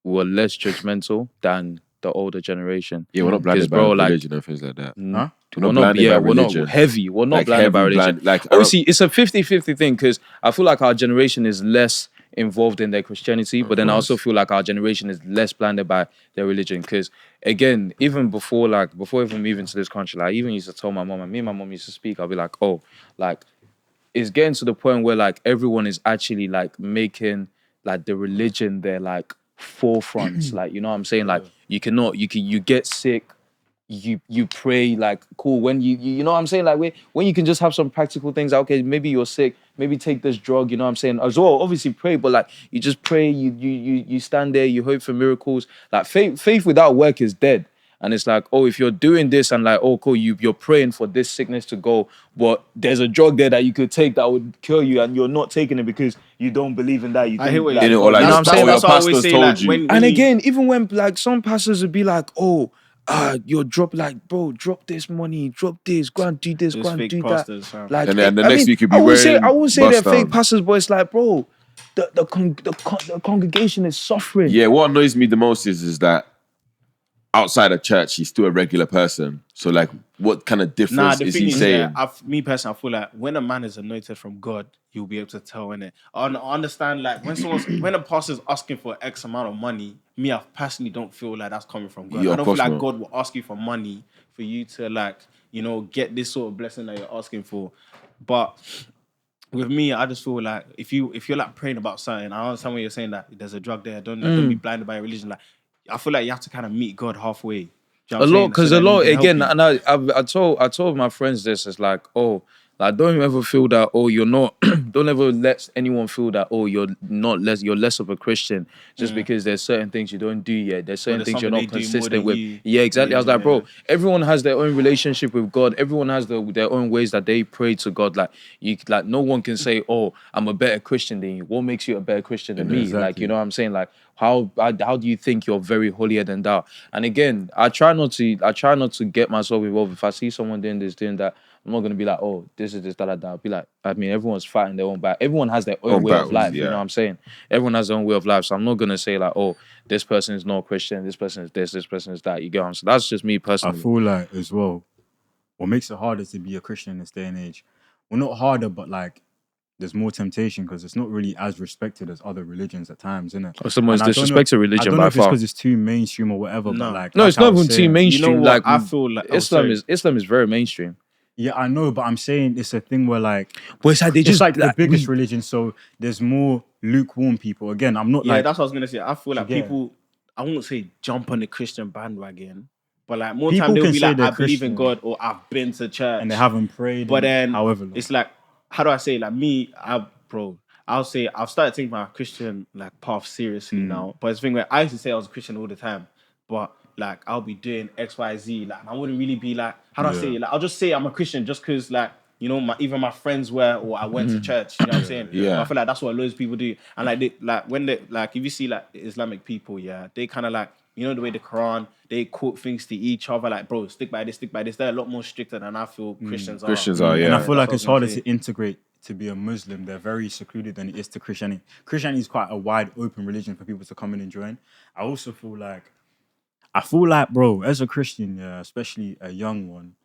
S1: we're less judgmental than the older generation.
S2: Yeah, we're not blinded
S1: 'Cause,
S2: by
S1: bro, like-
S2: religion and things like that.
S3: Huh?
S2: We're not
S1: We're not,
S2: blinded
S1: yeah,
S2: by
S1: we're not
S2: religion.
S1: heavy. We're not
S2: Like
S1: blinded by
S2: heavy
S1: religion.
S2: blind- like,
S1: Obviously, it's a 50-50 thing because I feel like our generation is less involved in their Christianity, but then I also feel like our generation is less blinded by their religion. Because again, even before even moving to this country, like I even used to tell my mom, and me and my mom used to speak, I'll be like, oh, like it's getting to the point where like everyone is actually like making like the religion their like forefront. Like, you know what I'm saying? Like you get sick, you pray, like cool, when you know what I'm saying, like when you can just have some practical things, like, okay, maybe you're sick, maybe take this drug, you know what I'm saying, as well, obviously pray, but like you just pray, you stand there, you hope for miracles. Like faith without work is dead. And it's like, oh, if you're doing this and like, oh cool, you're praying for this sickness to go, but there's a drug there that you could take that would kill you, and you're not taking it because you don't believe in that. You
S4: I hear what
S1: like,
S2: you're- or like
S1: you know what I'm saying?
S2: your
S4: That's what I always
S2: pastors
S4: say,
S2: told
S4: like,
S2: you.
S4: when
S1: And
S4: you-
S1: again, even when like some pastors would be like, oh, you're drop this money, drop this, go and do this,
S4: Those
S1: go and
S4: fake
S1: do
S4: pastors,
S1: that.
S4: fam.
S1: Like,
S2: And then the
S1: I
S2: next
S1: mean,
S2: week you'll be
S1: I won't say
S2: wearing
S1: they're
S2: bust
S1: fake
S2: down.
S1: pastors, but it's like, bro,
S5: the congregation is suffering.
S2: Yeah, what annoys me the most is that outside of church, he's still a regular person. So, like, what kind of difference
S4: the
S2: is
S4: thing
S2: he
S4: is,
S2: saying?
S4: me personally, I feel like when a man is anointed from God, you'll be able to tell in it. I understand, like, when a pastor's asking for X amount of money, I personally don't feel like that's coming from God.
S2: Yeah,
S4: I
S2: of
S4: don't feel
S2: course
S4: like
S2: not.
S4: God will ask you for money for you to, like, get this sort of blessing that you're asking for. But with me, I just feel like if you're like praying about something, I understand when you're saying that there's a drug there. Don't be blinded by your religion. Like, I feel like you have to kind of meet God halfway. Do you know what I'm saying?
S5: Because
S4: So
S5: a
S4: that he
S5: lot
S4: can help
S5: again,
S4: you.
S5: and I told my friends this. It's like, like don't ever feel that you're not. Don't ever let anyone feel that you're not less. You're less of a Christian just because there's certain things you don't do yet. There's certain
S4: there's
S5: things you're
S4: something
S5: not
S4: they do more
S5: consistent
S4: than
S5: with.
S4: you.
S5: Yeah, exactly. I was like,
S4: Yeah.
S5: bro, everyone has their own relationship with God. Everyone has their own ways that they pray to God. Like no one can say, I'm a better Christian than you. What makes you a better Christian than me?
S3: Exactly.
S5: Like, you know what I'm saying? Like, how do you think you're very holier than thou? And again, I try not to get myself involved. If I see someone doing this, doing that, I'm not gonna be like, this is this, that, that. I'll be like, I mean, everyone's fighting their own battle. Everyone has their own way of
S2: battles,
S5: life. You
S2: yeah.
S5: know what I'm saying? Everyone has their own way of life. So I'm not gonna say like, this person is not Christian, this person is this person is that. You get what I'm saying? That's just me
S3: I
S5: personally.
S3: feel like as well, what makes it harder to be a Christian in this day and age, well, not harder, but like there's more temptation because it's not really as respected as other religions at times, isn't it?
S5: It's the most
S3: And I don't know-
S5: disrespected
S3: I
S5: religion
S3: don't know
S5: by
S3: if it's
S5: far.
S3: because it's too mainstream or whatever,
S4: No.
S3: but like
S5: No,
S3: like
S5: it's
S3: I
S5: not
S3: was
S5: even too
S3: saying-
S5: mainstream.
S4: You know
S5: Like,
S4: what? I feel like
S5: Islam is very mainstream.
S3: Yeah, I know, but I'm saying it's a thing where like
S5: But it's like they
S3: it's
S5: just
S3: like the biggest religion, so there's more lukewarm people. Again, I'm not
S4: yeah,
S3: like
S4: that's what I was gonna say. I feel like
S3: get it?
S4: people, I won't say jump on the Christian bandwagon, but like more
S3: People
S4: time they'll
S3: can
S4: be
S3: say
S4: like,
S3: they're
S4: I believe in
S3: Christian
S4: God or I've been to church
S3: and they haven't prayed,
S4: But
S3: in
S4: then
S3: however long.
S4: it's like, how do I say? Like me, I'll say I've started taking my Christian like path seriously now. But it's the thing where I used to say I was a Christian all the time, but like I'll be doing X, Y, Z. Like I wouldn't really be like, how do I say it? Like I'll just say I'm a Christian just because like even my friends were or I went to church. You know what I'm saying?
S2: Yeah.
S4: But I feel like that's what loads of people do. And if you see like Islamic people, yeah, they kind of like. You know the way the Quran, they quote things to each other like, bro, stick by this. They're a lot more stricter than I feel Christians are.
S2: Christians are, yeah.
S3: And I feel like
S4: That's
S3: it's
S4: what I was
S3: harder
S4: gonna say.
S3: to integrate to be a Muslim. They're very secluded than it is to Christianity. Christianity is quite a wide open religion for people to come in and join. I also feel like, bro, as a Christian, yeah, especially a young one,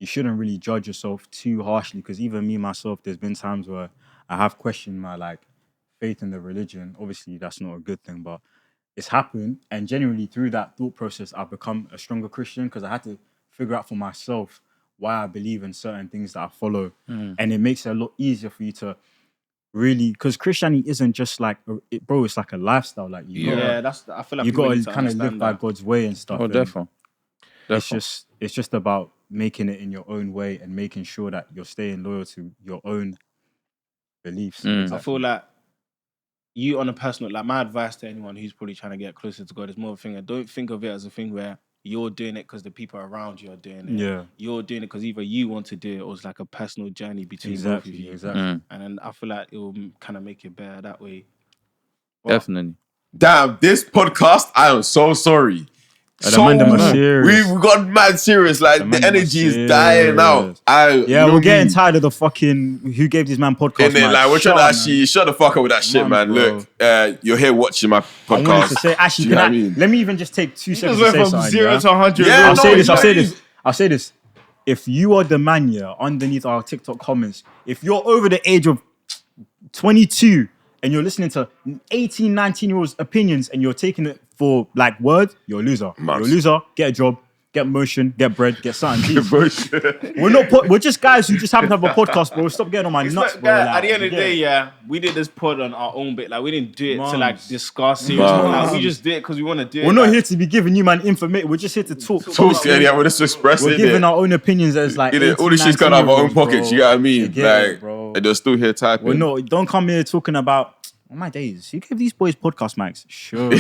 S3: you shouldn't really judge yourself too harshly because even me myself, there's been times where I have questioned my like faith in the religion. Obviously, that's not a good thing, but it's happened. And genuinely through that thought process, I've become a stronger Christian because I had to figure out for myself why I believe in certain things that I follow. And it makes it a lot easier for you to really, because Christianity isn't just like, bro, it's like a lifestyle. Like you
S4: I feel like
S3: you
S4: people
S3: got
S4: need
S3: to kind of live
S4: understand
S3: by
S4: that.
S3: God's way and stuff.
S5: Oh,
S3: and
S5: definitely.
S3: it's just about making it in your own way and making sure that you're staying loyal to your own beliefs.
S4: I feel like you on a personal, like my advice to anyone who's probably trying to get closer to God is more of a thing. Don't think of it as a thing where you're doing it because the people around you are doing it.
S3: Yeah.
S4: You're doing it because either you want to do it or it's like a personal journey between both of you.
S3: Exactly.
S4: And then I feel like it will kind of make it better that way. But
S5: Definitely.
S2: Damn, this podcast, I am so sorry.
S3: The man them are serious.
S2: We've got mad serious. Like
S3: man
S2: the
S3: them are
S2: energy is dying out.
S3: We're getting tired of the fucking who gave this man podcast.
S2: And then, like, we're trying to actually shut the fuck up with that shit, man.
S3: bro.
S2: Look, you're here watching my
S3: I wanted
S2: podcast.
S3: to say, actually,
S2: Do you know what I
S3: can
S2: mean?
S3: let me even just take 2 seconds to
S4: went
S3: say
S4: from
S3: something.
S4: 0
S3: yeah?
S4: to 100.
S2: Yeah,
S3: I'll say this. If you are the man here underneath our TikTok comments, if you're over the age of 22 and you're listening to 18, 19-year-olds' opinions and you're taking it for like word, you're a loser.
S2: Max.
S3: You're a loser. Get a job, get motion, get bread, get something.
S2: Bullshit.
S3: We're just guys who just happen to have a podcast, bro. Stop getting on my nuts, bro.
S4: At
S3: Like,
S4: the end of the
S3: you get
S4: day,
S3: it?
S4: yeah, we did this pod on our own bit. Like we didn't do it to
S3: Mums.
S4: like discuss it.
S2: Mums.
S4: Like, we just did it because we want to do it.
S3: We're not
S4: like,
S3: here to be giving you man information. We're just here to talk.
S2: Yeah, we're just expressing
S3: We're giving
S2: it.
S3: our own opinions as like 18,
S2: All this shit's got out of our own
S3: 19-year-olds,
S2: pockets, you know what I mean?
S3: You get it,
S2: Like,
S3: bro.
S2: and they're still here typing.
S3: We're not. Don't come here talking about. Oh my days! You give these boys podcast mics. Sure.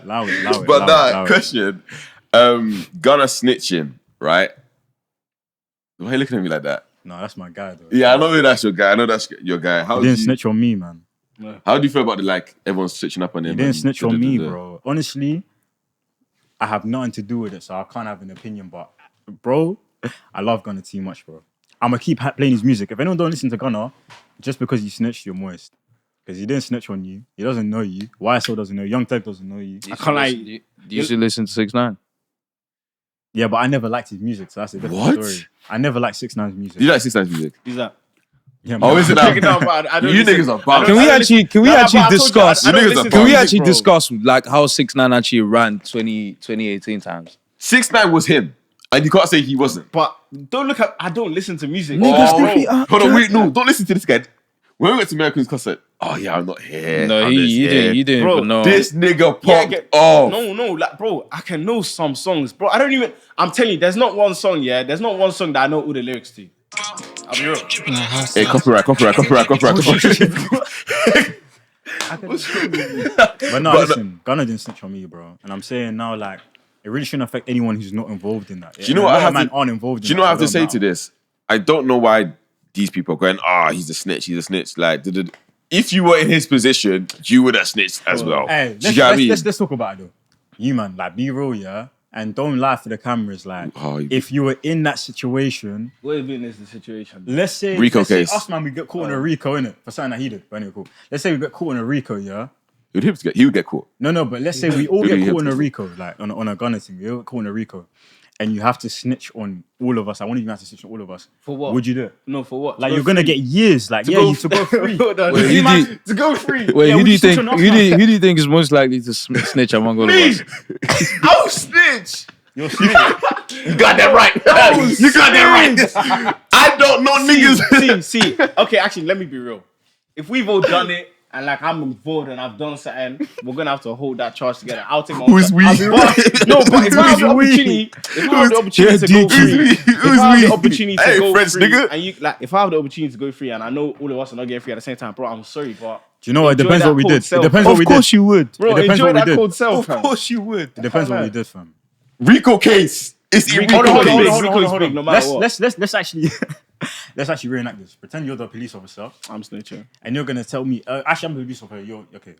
S3: Allow it.
S2: But
S3: allow
S2: that
S3: it.
S2: question, Gunna snitching, right? Why are you looking at me like that?
S3: No, that's my guy though.
S2: Yeah, I know that's your guy. I know that's your guy.
S3: He didn't snitch on me, man.
S2: How do you feel about the like everyone's switching up on him?
S3: He didn't
S2: and
S3: snitch on me,
S2: da-da-da-da?
S3: bro. Honestly, I have nothing to do with it, so I can't have an opinion. But, bro, I love Gunna too much, bro. I'm gonna keep playing his music. If anyone don't listen to Gunna, just because he snitched, you're moist. Because he didn't snitch on you. He doesn't know you. YSL doesn't know you. Young Tech doesn't know you.
S4: I can't lie.
S5: Do you should listen to 6ix9ine?
S3: Yeah, but I never liked his music, so that's a different
S2: What?
S3: story. I never liked 6ix9ine's music.
S2: Do you like 6ix9ine's music?
S4: He's like,
S3: Yeah,
S2: Oh,
S3: man.
S2: is it
S4: check it
S2: now?
S4: out, but I don't
S2: You
S4: listen.
S2: niggas are bad.
S5: Can we actually discuss?
S4: I don't
S2: niggas
S4: listen
S2: are
S4: to
S5: Can we
S4: music,
S5: actually
S4: bro.
S5: discuss like how 6ix9ine actually ran 2018 times?
S2: 6ix9ine was him, and you can't say he wasn't.
S4: But don't look at. I don't listen to music.
S2: Hold on, wait, no, don't listen to this guy. When we went to American's concert, oh yeah, I'm not here.
S5: No,
S2: I'm
S5: he
S2: just here.
S5: didn't
S4: Bro,
S5: even know.
S2: This nigga
S4: Yeah,
S2: popped off.
S4: No, like, bro, I can know some songs, bro. I don't even. I'm telling you, there's not one song. Yeah, there's not one song that I know all the lyrics to. I'll be real.
S2: Hey, copyright.
S3: But no, listen, Gunna didn't snitch on me, bro. And I'm saying now, like, it really shouldn't affect anyone who's not involved in that.
S2: Do you know what I have to?
S3: aren't involved in
S2: Do you know what I have to
S3: that, so
S2: say
S3: it
S2: to
S3: don't
S2: this? I don't know why these people are going, he's a snitch, he's a snitch. Like, if you were in his position, you would have snitched as well.
S3: Hey,
S2: Do you get what I mean?
S3: let's talk about it though. You man, like, be real, yeah, and don't lie for the cameras. Like, if you were in that situation,
S4: What do you mean is the situation?
S3: let's say
S2: Rico
S3: let's say
S2: case.
S3: us man, we get caught in a Rico, innit, for something that he did. But anyway, cool. Let's say we get caught in a Rico, yeah.
S2: He would get caught.
S3: No, but let's say we all
S2: Who do
S3: get
S2: you
S3: caught in a
S2: have to-
S3: Rico, like on a Gunner thing. We all get caught in a Rico, and you have to snitch on all of us. I want you to have to snitch on all of us.
S4: For what?
S3: Would you do it?
S4: No, for what?
S3: Like, you're gonna get years. Like, yeah, you to go free.
S4: Hold on.
S5: Wait,
S4: You
S5: who
S4: man-
S5: do you-
S4: to go free.
S5: Wait,
S3: Yeah,
S5: who
S3: would
S5: do you
S3: you snitch
S5: think?
S3: on us,
S5: Who
S3: man?
S5: do you think is most likely to snitch among all of us?
S4: I'll snitch.
S3: You're snitch.
S2: You got that right. You got that right. I don't know niggas.
S4: See. Okay, actually, let me be real. If we've all done it, and like I'm involved and I've done something, we're gonna have to hold that charge together. I'll take my own.
S2: Who's we?
S4: No, but if I have the opportunity, to go free, if I have the opportunity to
S2: Hey,
S4: go
S2: French
S4: free,
S2: nigga.
S4: and you like, if I have the opportunity to go free, and I know all of us are not getting free at the same time, bro, I'm sorry, but
S3: Do you know what? It
S4: enjoy
S3: depends
S4: that
S3: what we
S4: cold
S3: did. It
S4: self,
S3: depends
S4: fam.
S3: what we did.
S5: you would.
S4: Bro,
S3: It depends
S4: enjoy
S3: what we
S4: that
S3: did.
S4: cold self, fam.
S5: you would.
S3: It depends what we did, fam.
S2: Rico case. It's in Rico
S4: Hold on,
S2: case.
S4: hold on. Rico's big, no matter what.
S3: Let's actually let's actually reenact this. Pretend you're the police officer,
S4: I'm snitching.
S3: and you're gonna tell me. Actually, I'm the police officer. You're okay.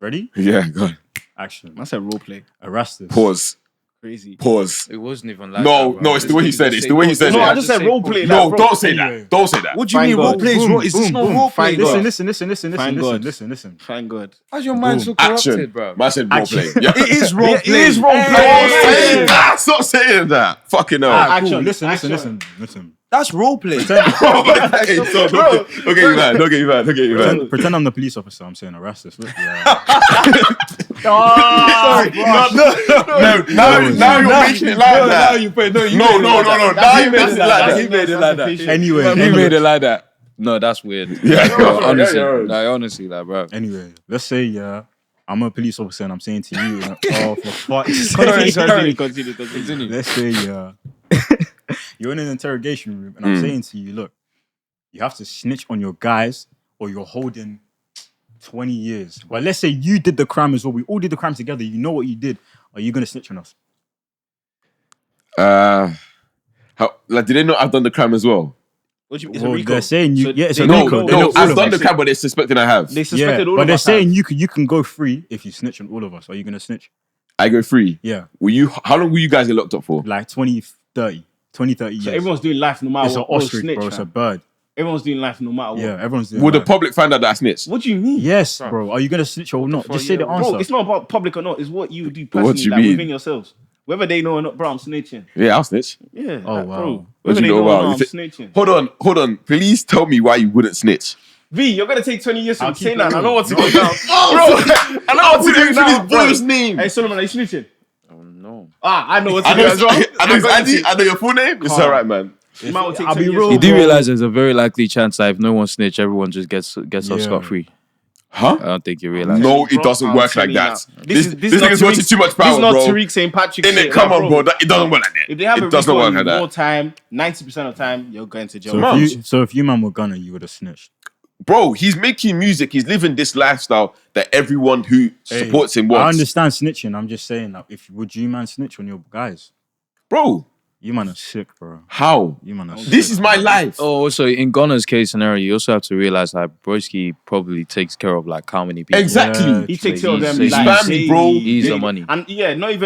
S3: Ready?
S2: Yeah, go on.
S3: Action.
S4: I said role play.
S3: ERASTUS.
S2: Pause.
S4: Crazy.
S2: Pause.
S5: It wasn't even like
S2: No,
S5: that, bro.
S2: no, it's the way he said it. It's the way he said
S4: No,
S2: it.
S4: I just said role play.
S2: No,
S4: like, bro.
S2: don't say
S3: Anyway.
S2: that. Don't say that.
S5: What do you
S4: Thank
S5: mean
S4: God.
S5: role play?
S3: Boom,
S5: Is this
S3: boom,
S5: not
S3: boom.
S5: role play?
S4: Thank God.
S3: Listen.
S4: Thank God.
S3: Listen.
S4: Thank God.
S5: How's your mind so
S2: Action.
S5: corrupted, bro?
S2: Man said role play. Yeah.
S5: It is role
S4: It
S5: play.
S4: is role play.
S2: Stop saying that. Stop saying that. Fucking hell.
S4: Action.
S3: Listen.
S5: That's role play.
S2: Hey, so don't get you mad. Don't get you mad.
S3: Pretend I'm the police officer. I'm saying ERASTUS. Look, yeah.
S2: Now you're making it like that.
S5: you put
S2: No. Now you made it like that.
S5: He made it like that.
S3: Anyway,
S5: He made it like that. No, that's weird.
S2: Yeah.
S5: Bro, honestly,
S2: Yeah.
S5: like honestly, like bro.
S3: Anyway, let's say I'm a police officer and I'm saying to you, for fuck's
S5: Sorry.
S3: sake.
S4: Continue.
S3: Let's say you're in an interrogation room and I'm saying to you, look, you have to snitch on your guys or you're holding 20 years. Well, let's say you did the crime as well. We all did the crime together. You know what you did. Are you gonna snitch on us?
S2: Did they know I've done the crime as well?
S4: What do you mean? It's a
S3: Well,
S4: Rico.
S3: they're saying you. Yeah, it's a
S2: No,
S3: Rico. They know
S2: no,
S3: all
S2: I've
S3: of
S2: done
S3: us.
S2: the crime, but they're suspecting I have.
S4: They suspected all
S3: but
S4: of
S3: they're
S4: us.
S3: saying you can go free if you snitch on all of us. Are you gonna snitch?
S2: I go free.
S3: Yeah,
S2: How long will you guys get locked up for?
S3: like 20, 30 years.
S4: So everyone's doing life no matter
S3: It's an
S4: what. Bro,
S3: ostrich,
S4: snitch,
S3: bro. It's a
S4: fam.
S3: bird.
S4: Everyone's doing life no matter what.
S3: Yeah, everyone's doing
S2: Will the
S3: that.
S2: public find out that I snitched?
S4: What do you mean?
S3: Yes, bro. Are you gonna snitch or not? Just say the answer.
S4: Bro, it's not about public or not. It's what you do
S2: What
S4: personally,
S2: you
S4: like,
S2: mean?
S4: within yourselves. Whether they know or not, bro, I'm snitching.
S2: Yeah, I'll snitch.
S4: Yeah.
S3: Oh,
S4: like,
S3: wow.
S4: Bro,
S2: What
S4: whether
S2: do you
S4: they
S2: know
S4: know or
S2: about?
S4: not, I'm
S2: You
S4: snitching.
S2: Hold on. Please tell me why you wouldn't snitch.
S4: V, you're gonna take 20 years
S3: I'll
S4: to
S3: keep
S4: say
S3: it
S4: that. I
S3: real.
S4: know what to
S3: No.
S4: do now. Bro, I know what to do now.
S2: boy's name.
S4: Hey, Solomon, are you snitching?
S5: Oh no.
S4: I know what to
S2: I
S4: do
S2: know,
S4: as well.
S2: I know your full name. It's all right, man.
S4: You might take
S3: I'll
S4: 10
S3: be
S4: years
S3: real,
S4: to
S5: You do
S3: bro.
S5: realize there's a very likely chance that if no one snitch, everyone just gets off
S3: Yeah.
S5: scot free.
S2: Huh?
S5: I don't think you realize.
S2: No, it
S4: Bro,
S2: doesn't
S4: I'm
S2: work like
S4: telling you
S2: that.
S4: now.
S2: This
S4: This is not
S2: nigga's watching
S4: Tariq-
S2: too much
S4: This
S2: power,
S4: is not
S2: bro.
S4: Tariq St. Patrick's
S2: Innit?
S4: shit.
S2: Come
S4: like,
S2: on, bro. It doesn't work like that.
S4: If they have
S2: It
S4: a
S2: doesn't
S4: Rico
S2: work
S4: in
S2: like that.
S4: more time, 90% of the time, you're going to jail.
S3: So if you man were gonna, you would have snitched.
S2: Bro, he's making music. He's living this lifestyle that everyone who supports him
S3: I
S2: wants.
S3: understand snitching. I'm just saying, like, would you man snitch on your guys?
S2: Bro,
S3: You man are sick, bro.
S2: How?
S3: You man are sick.
S2: This is my life.
S1: Oh, also in Ghana's case scenario, you also have to realize that Broski probably takes care of like how many people.
S2: Exactly.
S3: Yeah.
S4: He takes care of them
S1: His
S4: like
S2: family, bro.
S1: He's the money.
S4: And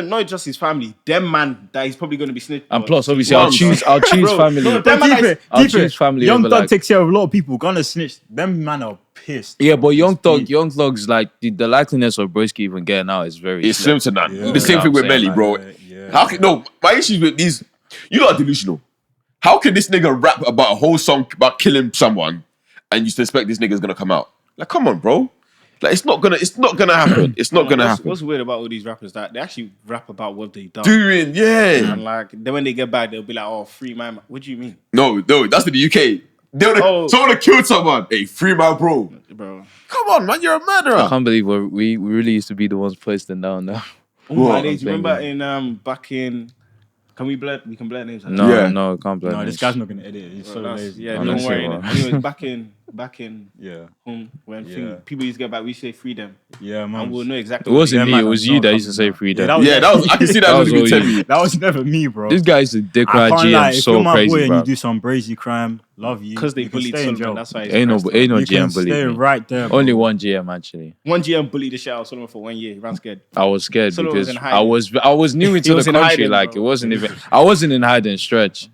S4: not just his family. Them man that he's probably going to be snitched.
S1: And plus, obviously,
S2: Bro,
S1: I'll choose
S4: Bro,
S1: family.
S4: no,
S3: But
S4: them man
S3: keep
S4: is-
S3: it,
S1: I'll
S3: keep
S1: choose
S3: it.
S1: family
S3: Young
S1: over,
S3: Thug
S1: like-
S3: takes care of a lot of people. Gonna snitch. Them man are pissed.
S1: Yeah, but Young
S3: It's
S1: Thug's like the likeliness of Broski even getting out is very
S2: It's slim to none.
S3: Yeah.
S2: The same thing with Melly,
S1: Like,
S2: bro.
S3: yeah.
S2: How can no? My issues with these, you are delusional. How can this nigga rap about a whole song about killing someone, and you suspect this nigga's gonna come out? Like, come on, bro. Like, it's not gonna happen. It's not gonna happen.
S4: What's weird about all these rappers that they actually rap about what they done.
S2: Doing, yeah.
S4: And like then when they get back, they'll be like, "Oh, free my man." What do you mean,
S2: No, that's in the UK. Someone that killed someone. Hey, free my bro.
S4: bro?
S2: Come on, man, you're a
S1: I
S2: murderer.
S1: can't believe we really used to be the ones posting down now.
S4: Oh
S2: What?
S4: my days! You remember in back in? We can blur names.
S1: No,
S2: Yeah.
S1: no, can't blame
S3: No, this
S1: this.
S3: guy's not gonna edit it. He's so lazy.
S4: Yeah,
S1: Honestly,
S4: don't worry.
S1: bro.
S4: Anyways, back in
S3: Yeah.
S4: home when
S3: Yeah.
S4: people used to get back, we say free them,
S3: Yeah, man.
S4: and we'll know exactly.
S1: It wasn't
S3: Yeah,
S1: me.
S3: man,
S1: It was
S3: no,
S1: you that used to
S3: come
S1: say
S3: on.
S1: freedom.
S3: Yeah, that was-
S2: Yeah, that was. I can see that,
S1: That
S2: was
S1: was
S2: a bit
S1: all you.
S2: heavy.
S3: That was never me, bro.
S1: This guy's a dick
S3: I
S1: ride
S3: can't lie.
S1: GM
S3: If
S1: so
S3: you're my
S1: crazy,
S3: boy and
S1: bro.
S3: you do some brazy crime, love you.
S4: because they
S3: You can
S4: bullied
S3: stay in
S4: Solomon.
S3: jail.
S4: That's why he's
S1: Ain't no
S4: arrested.
S1: GM
S3: You can
S1: bullied
S3: stay
S1: me.
S3: right there. Bro.
S1: Only one GM actually.
S4: One GM bullied the shit out of Solomon for 1 year. He ran scared.
S1: I was scared
S4: Solomon was
S1: because
S4: in hiding.
S1: I was new into
S4: was
S1: the
S4: in
S1: country.
S4: hiding,
S1: Like
S4: bro.
S1: it wasn't even. I wasn't in hiding. Stretch.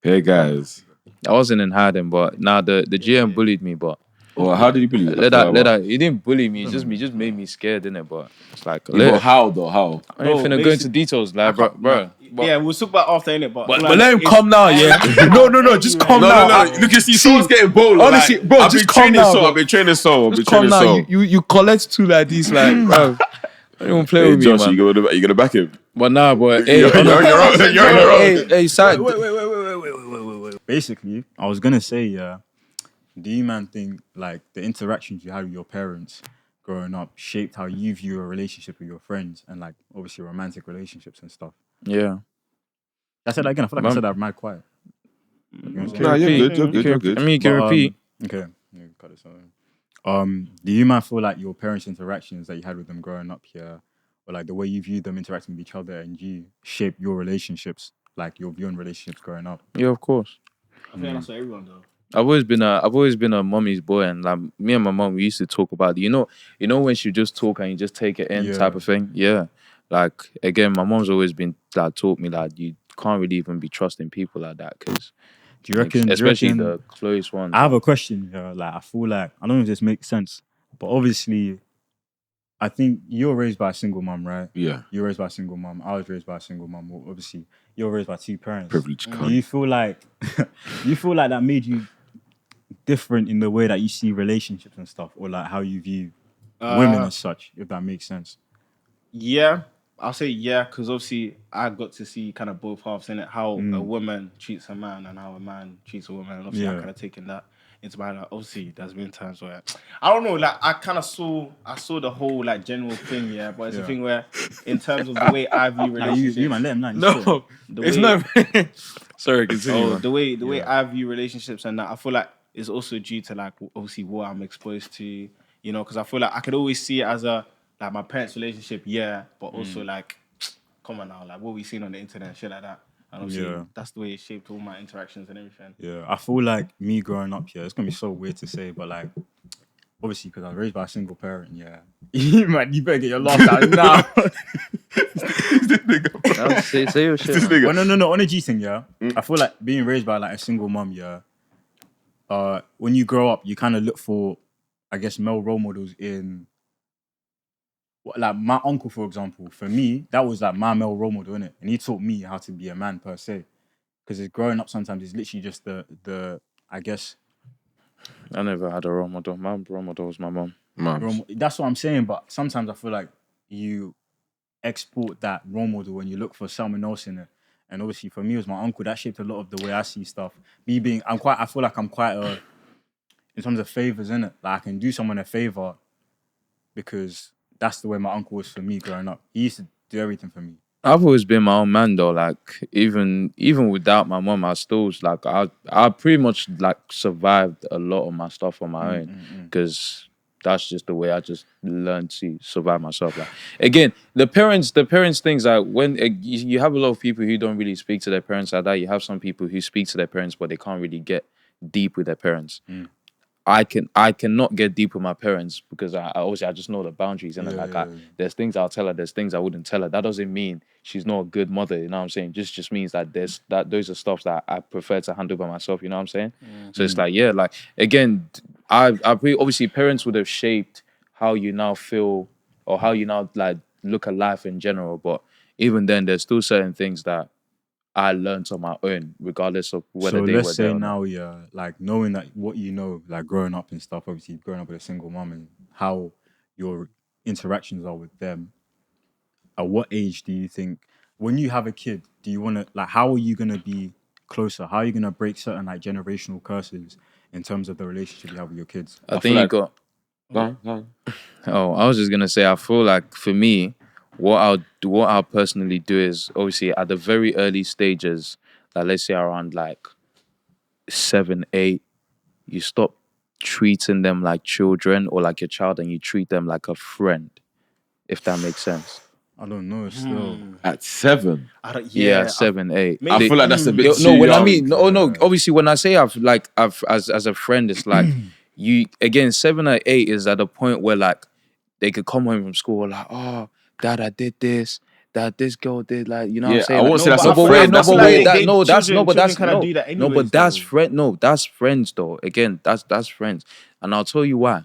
S2: Hey guys.
S1: I wasn't in hiding, but now the GM bullied me. But
S2: Well, how did you believe it?
S1: let that. He didn't bully me. He just made me scared, didn't it? But it's like
S2: But how though? How?
S1: I ain't
S4: Bro,
S1: finna go into details, like, bro.
S4: Yeah, we'll talk about after innit, but
S1: But
S4: like,
S1: let him
S4: it's-
S1: come now, yeah. No, just come
S2: No,
S1: now.
S2: Look, you see, someone's getting bold.
S1: honestly, bro,
S2: I've
S1: just
S2: been
S1: calm
S2: training
S1: down,
S2: so.
S1: bro.
S2: I've been training so.
S1: Just come now. You collect two like these, like, bro. Don't even play
S2: Hey,
S1: with me,
S2: Josh,
S1: man.
S2: you gonna back him?
S1: But nah, boy. Hey,
S2: You're on your own.
S1: hey, side.
S3: Basically, I was gonna say, do you man think like the interactions you had with your parents growing up shaped how you view a relationship with your friends and like obviously romantic relationships and stuff?
S1: Yeah.
S3: I said that again. I feel like I said that mad quiet.
S2: Nah, you're good. You're good.
S1: I mean, you can
S3: But,
S1: repeat.
S3: Okay. Yeah, cut this out. Do you man feel like your parents' interactions that you had with them growing up here, or like the way you view them interacting with each other and you shape your relationships, like your view on relationships growing up?
S1: Yeah, of course.
S4: I think that's for everyone though.
S1: I've always been a mommy's boy, and like me and my mom, we used to talk about, you know when she just talk and you just take it in
S3: Yeah.
S1: type of thing. Yeah, like again, my mom's always been like taught me that you can't really even be trusting people like that because
S3: Do you reckon?
S1: especially
S3: do you reckon,
S1: the close ones.
S3: I have a question here. Like, I feel like I don't know if this makes sense, but obviously, I think you're raised by a single mom, right?
S2: Yeah,
S3: You're raised by a single mom. I was raised by a single mom. Well, obviously, you're raised by two parents.
S2: privileged
S3: Do
S2: cunt.
S3: you feel like that made you different in the way that you see relationships and stuff, or like how you view women as such? If that makes sense.
S4: Yeah, I'll say yeah, because obviously I got to see kind of both halves in it, how a woman treats a man and how a man treats a woman. And obviously I
S3: Yeah.
S4: kind of taken that into my life. Obviously, there's been times where I don't know, like I kind of saw the whole like general thing, yeah. But it's a
S3: Yeah.
S4: thing where, in terms of the way I view
S3: Nah,
S4: relationships,
S3: you man, let him know.
S1: no,
S4: the
S1: it's
S4: way-
S1: not. Sorry, continue.
S4: Oh,
S1: man.
S4: the way I view relationships and that, I feel like it's also due to like obviously what I'm exposed to, you know, because I feel like I could always see it as a like my parents' relationship, yeah, but also like, come on now, like what we seen on the internet, shit like that, and obviously
S3: Yeah.
S4: that's the way it shaped all my interactions and everything.
S3: Yeah, I feel like me growing up here, it's gonna be so weird to say, but like, obviously, because I was raised by a single parent, yeah. Man, you better get your laugh out now.
S1: No, say your shit.
S2: This
S1: man.
S2: nigga.
S3: No, on a G thing, yeah. I feel like being raised by like a single mom, yeah. When you grow up, you kind of look for, I guess, male role models in. Like my uncle, for example, for me, that was like my male role model, innit? And he taught me how to be a man per se. Because it's growing up sometimes it's literally just the I guess
S1: I never had a role model. My role model was my mom.
S2: Mums.
S3: that's what I'm saying. But sometimes I feel like you export that role model when you look for someone else in it. And obviously for me, it was my uncle. That shaped a lot of the way I see stuff. I feel like I'm quite in terms of favors, innit? Like I can do someone a favor because that's the way my uncle was for me growing up. He used to do everything for me.
S1: I've always been my own man though. Like even without my mom, I still was like I pretty much like survived a lot of my stuff on my own because that's just the way I just learned to survive myself. Like again, the parents things like when you have a lot of people who don't really speak to their parents like that. You have some people who speak to their parents, but they can't really get deep with their parents. I cannot get deep with my parents because I obviously I just know the boundaries and there's things I'll tell her, there's things I wouldn't tell her. That doesn't mean she's not a good mother, you know what I'm saying? Just means that those are stuff that I prefer to handle by myself, you know what I'm saying? So it's like like again, obviously parents would have shaped how you now feel or how you now like look at life in general, but even then there's still certain things that I learned on my own, regardless of whether
S3: So
S1: they
S3: let's
S1: were there
S3: say
S1: or not.
S3: now, like knowing that what you know, like growing up and stuff, obviously growing up with a single mom and how your interactions are with them. At what age do you think, when you have a kid, do you want to, like, how are you going to be closer? How are you going to break certain like generational curses in terms of the relationship you have with your kids?
S1: I
S2: feel
S1: think you
S2: like-
S1: got.
S2: Go on.
S1: Oh, I was just gonna say, I feel like for me, what I'll personally do is obviously at the very early stages, like let's say around like 7, 8, you stop treating them like children or like your child, and you treat them like a friend, if that makes sense.
S3: I don't know. Still,
S2: At 7,
S4: I don't.
S1: Yeah,
S4: Yeah,
S1: 7, 8.
S4: maybe-
S2: I feel like that's a bit too
S1: No, when I
S2: young.
S1: mean no, obviously when I say I've as a friend, it's like you again 7 or 8 is at a point where like they could come home from school like, oh, dad, I did this, that this girl did, like, you know what I'm
S2: Yeah,
S1: saying?
S2: I
S1: Like,
S2: won't say that's
S1: no,
S2: a
S1: but
S2: friend.
S1: wait, no,
S2: That's
S1: but
S2: more-
S1: wait,
S4: they- children
S1: that's
S4: kinda do that
S1: no, but
S4: anyways,
S1: that's
S4: though.
S1: friend, no, that's friends though. Again, that's friends, and I'll tell you why.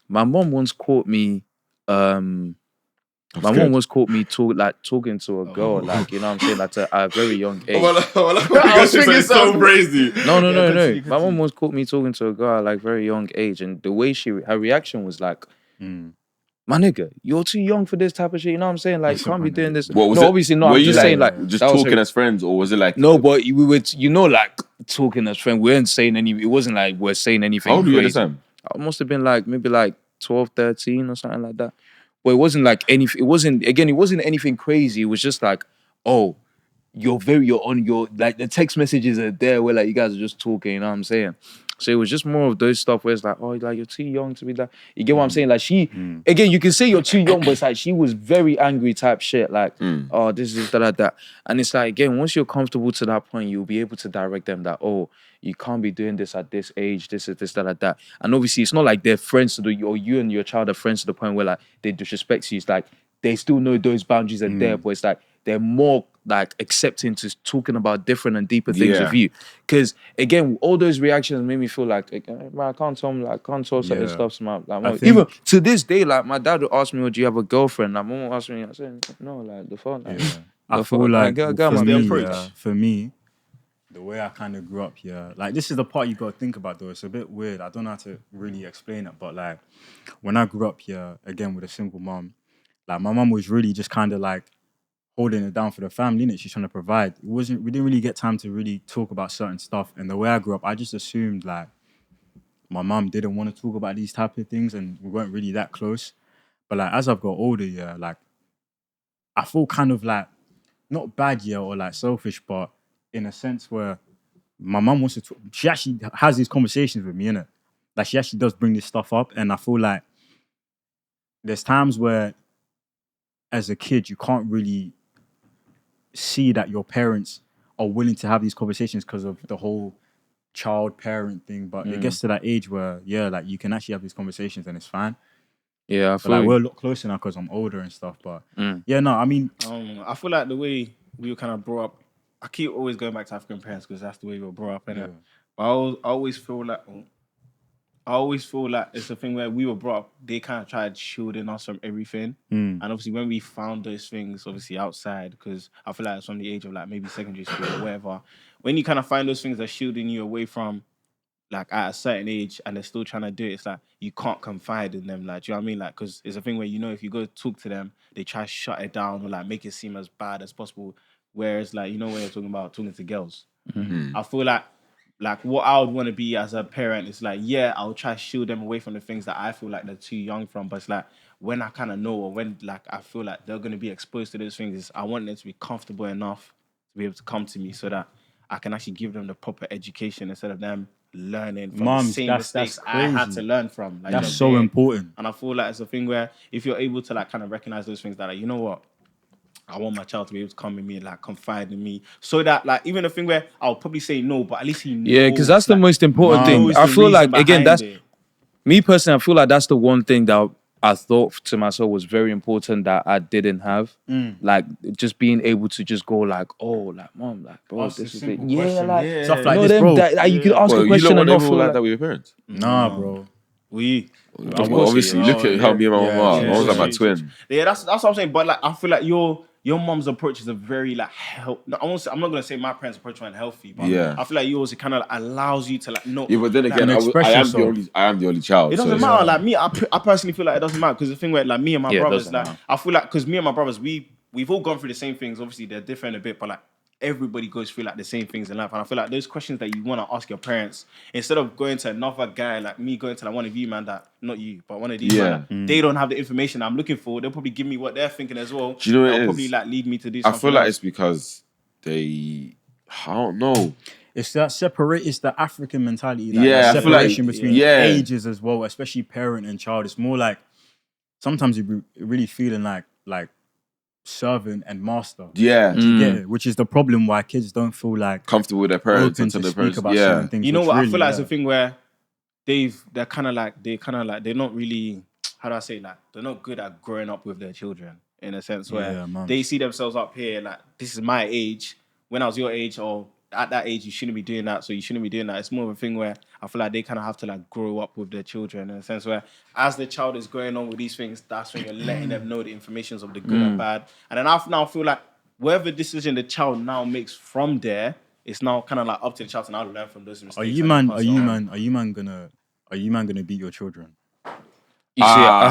S1: My mom once caught me, my mom once caught me talking to a girl, like, you know what I'm saying, at a very young age.
S2: I was thinking so crazy.
S1: No.
S4: continue,
S1: My mom once caught me talking to a girl at like very young age, and the way her reaction was like, "My nigga, you're too young for this type of shit." You know what I'm saying? Like, you can't be doing this.
S2: What was
S1: No,
S2: it?
S1: obviously not.
S2: Were
S1: I'm
S2: you
S1: just
S2: like,
S1: saying, like,
S2: just
S1: that was
S2: talking
S1: her-
S2: as friends, or was it like
S1: No, but we were, like talking as friends. We weren't saying any. It wasn't like we're saying anything.
S2: How old were you at the
S1: crazy.
S2: time?
S1: I must have been like maybe like 12, 13 or something like that. But it wasn't like anything. It wasn't anything crazy. It was just like, oh, you're on your, like, the text messages are there where like you guys are just talking, you know what I'm saying? So it was just more of those stuff where it's like, oh, like you're too young to be like, you get what I'm saying? Like again, you can say you're too young, but it's like she was very angry type shit, like, oh, this is that. And it's like, again, once you're comfortable to that point, you'll be able to direct them that, oh, you can't be doing this at this age, this is this, that. And obviously it's not like they're friends or you and your child are friends to the point where like they disrespect you. It's like they still know those boundaries are there, but it's like they're more like accepting to talking about different and deeper things with you. Because again, all those reactions made me feel like, man, I can't tell them, like, can't tell certain stuff to my like, mom. Even to this day, like my dad would ask me, "Oh, do you have a girlfriend?" Like, mom would ask me, I said, "No, like the phone." Like,
S3: I feel like
S4: approach.
S3: for me, the way I kind of grew up here, like this is the part you got to think about though. It's a bit weird. I don't know how to really explain it, but like when I grew up here, again with a single mom, like my mom was really just kind of like holding it down for the family, innit? She's trying to provide. We didn't really get time to really talk about certain stuff. And the way I grew up, I just assumed like my mom didn't want to talk about these type of things, and we weren't really that close. But like as I've got older, like I feel kind of like not bad, or like selfish, but in a sense where my mum wants to talk, she actually has these conversations with me, innit? Like she actually does bring this stuff up, and I feel like there's times where as a kid you can't really see that your parents are willing to have these conversations because of the whole child parent thing, but it gets to that age where like you can actually have these conversations and it's fine.
S1: Yeah, I
S3: But
S1: feel
S3: like we're a lot closer now because I'm older and stuff, but I mean
S4: I feel like the way we were kind of brought up, I keep always going back to African parents because that's the way we were brought up, innit? But I always feel like it's a thing where we were brought up, they kind of tried shielding us from everything. And obviously when we found those things, obviously outside, because I feel like it's from the age of like maybe secondary school or whatever, when you kind of find those things that are shielding you away from like at a certain age and they're still trying to do it, it's like you can't confide in them. Like, do you know what I mean? Like, because it's a thing where, you know, if you go talk to them, they try to shut it down or like make it seem as bad as possible. Whereas, like, you know, when you're talking about talking to girls, I feel like what I would want to be as a parent is like, yeah, I'll try to shield them away from the things that I feel like they're too young from. But it's like when I kind of know, or when like I feel like they're going to be exposed to those things, I want them to be comfortable enough to be able to come to me so that I can actually give them the proper education instead of them learning from the
S3: Mums,
S4: same
S3: that's
S4: mistakes I had
S3: crazy.
S4: to learn from. Like,
S3: That's so important.
S4: And I feel like it's a thing where if you're able to like kind of recognize those things, that like, you know what, I want my child to be able to come in me and like confide in me, so that like even a thing where I'll probably say no, but at least he knows.
S5: Yeah, because that's the
S4: like,
S5: most important thing.
S4: knows
S5: I
S4: the
S5: feel like
S4: reason
S5: again,
S4: behind
S5: that's
S4: it.
S5: me personally. I feel like that's the one thing that I thought to myself was very important that I didn't have. Like just being able to just go like, oh, like mom, like bro,
S3: Ask
S5: this
S3: a
S5: is it.
S3: simple
S5: Yeah,
S3: question.
S5: like
S3: Stuff
S5: you
S3: like
S5: know
S3: this,
S5: them
S3: bro.
S5: that like, you could ask
S2: Well,
S5: a
S2: you
S5: question
S2: don't
S5: and
S2: want
S5: not
S2: everyone
S5: feel
S2: like
S5: like
S2: that with your parents.
S3: Nah, bro.
S2: Of course, obviously, look at how me and my mom are. My mom's like my twin.
S4: Yeah, that's what I'm saying. But like, I feel like your mom's approach is a very like I'm not gonna say my parents' approach was unhealthy, but
S2: Yeah.
S4: I feel like yours, it kind of allows you to like know.
S2: Yeah, but then again,
S3: Like, express
S2: I am
S3: yourself.
S2: the only child.
S4: It doesn't
S2: so
S4: matter. Like me, I personally feel like it doesn't matter, because the thing where like me and my
S5: Yeah, it
S4: brothers,
S5: doesn't
S4: like
S5: matter.
S4: I feel like because me and my brothers, we've all gone through the same things. Obviously, they're different a bit, but like everybody goes through like the same things in life. And I feel like those questions that you want to ask your parents, instead of going to another guy like me, going to like one of you, man, that not you, but one of these, man, that they don't have the information I'm looking for. They'll probably give me what they're thinking as well.
S2: Do you know what it
S4: That'll
S2: is?
S4: probably like lead me to do
S2: I
S4: something.
S2: feel like
S4: else.
S2: it's because I don't know.
S3: It's that it's the African mentality. That
S2: Yeah, I feel like-
S3: separation between
S2: yeah.
S3: ages as well, especially parent and child. It's more like sometimes you're really feeling like servant and master.
S2: Yeah,
S3: You get it? Which is the problem why kids don't feel like
S2: comfortable with their parents
S3: open
S2: until
S3: to
S2: their
S3: speak
S2: parents.
S3: about
S2: Yeah,
S3: certain things.
S4: You know
S3: which
S4: what?
S3: really,
S4: I feel like it's
S3: yeah.
S4: a thing where they're kind of like they're not really, how do I say, like they're not good at growing up with their children, in a sense where
S3: Yeah, man.
S4: they see themselves up here like, this is my age. When I was your age, or at that age, you shouldn't be doing that, so you shouldn't be doing that. It's more of a thing where I feel like they kind of have to like grow up with their children, in a sense where as the child is going on with these things, that's when you're letting them know the informations of the good and bad. And then I now feel like whatever decision the child now makes from there, it's now kind of like up to the child to now learn from those mistakes.
S3: Are you man gonna beat your children?
S5: you see, I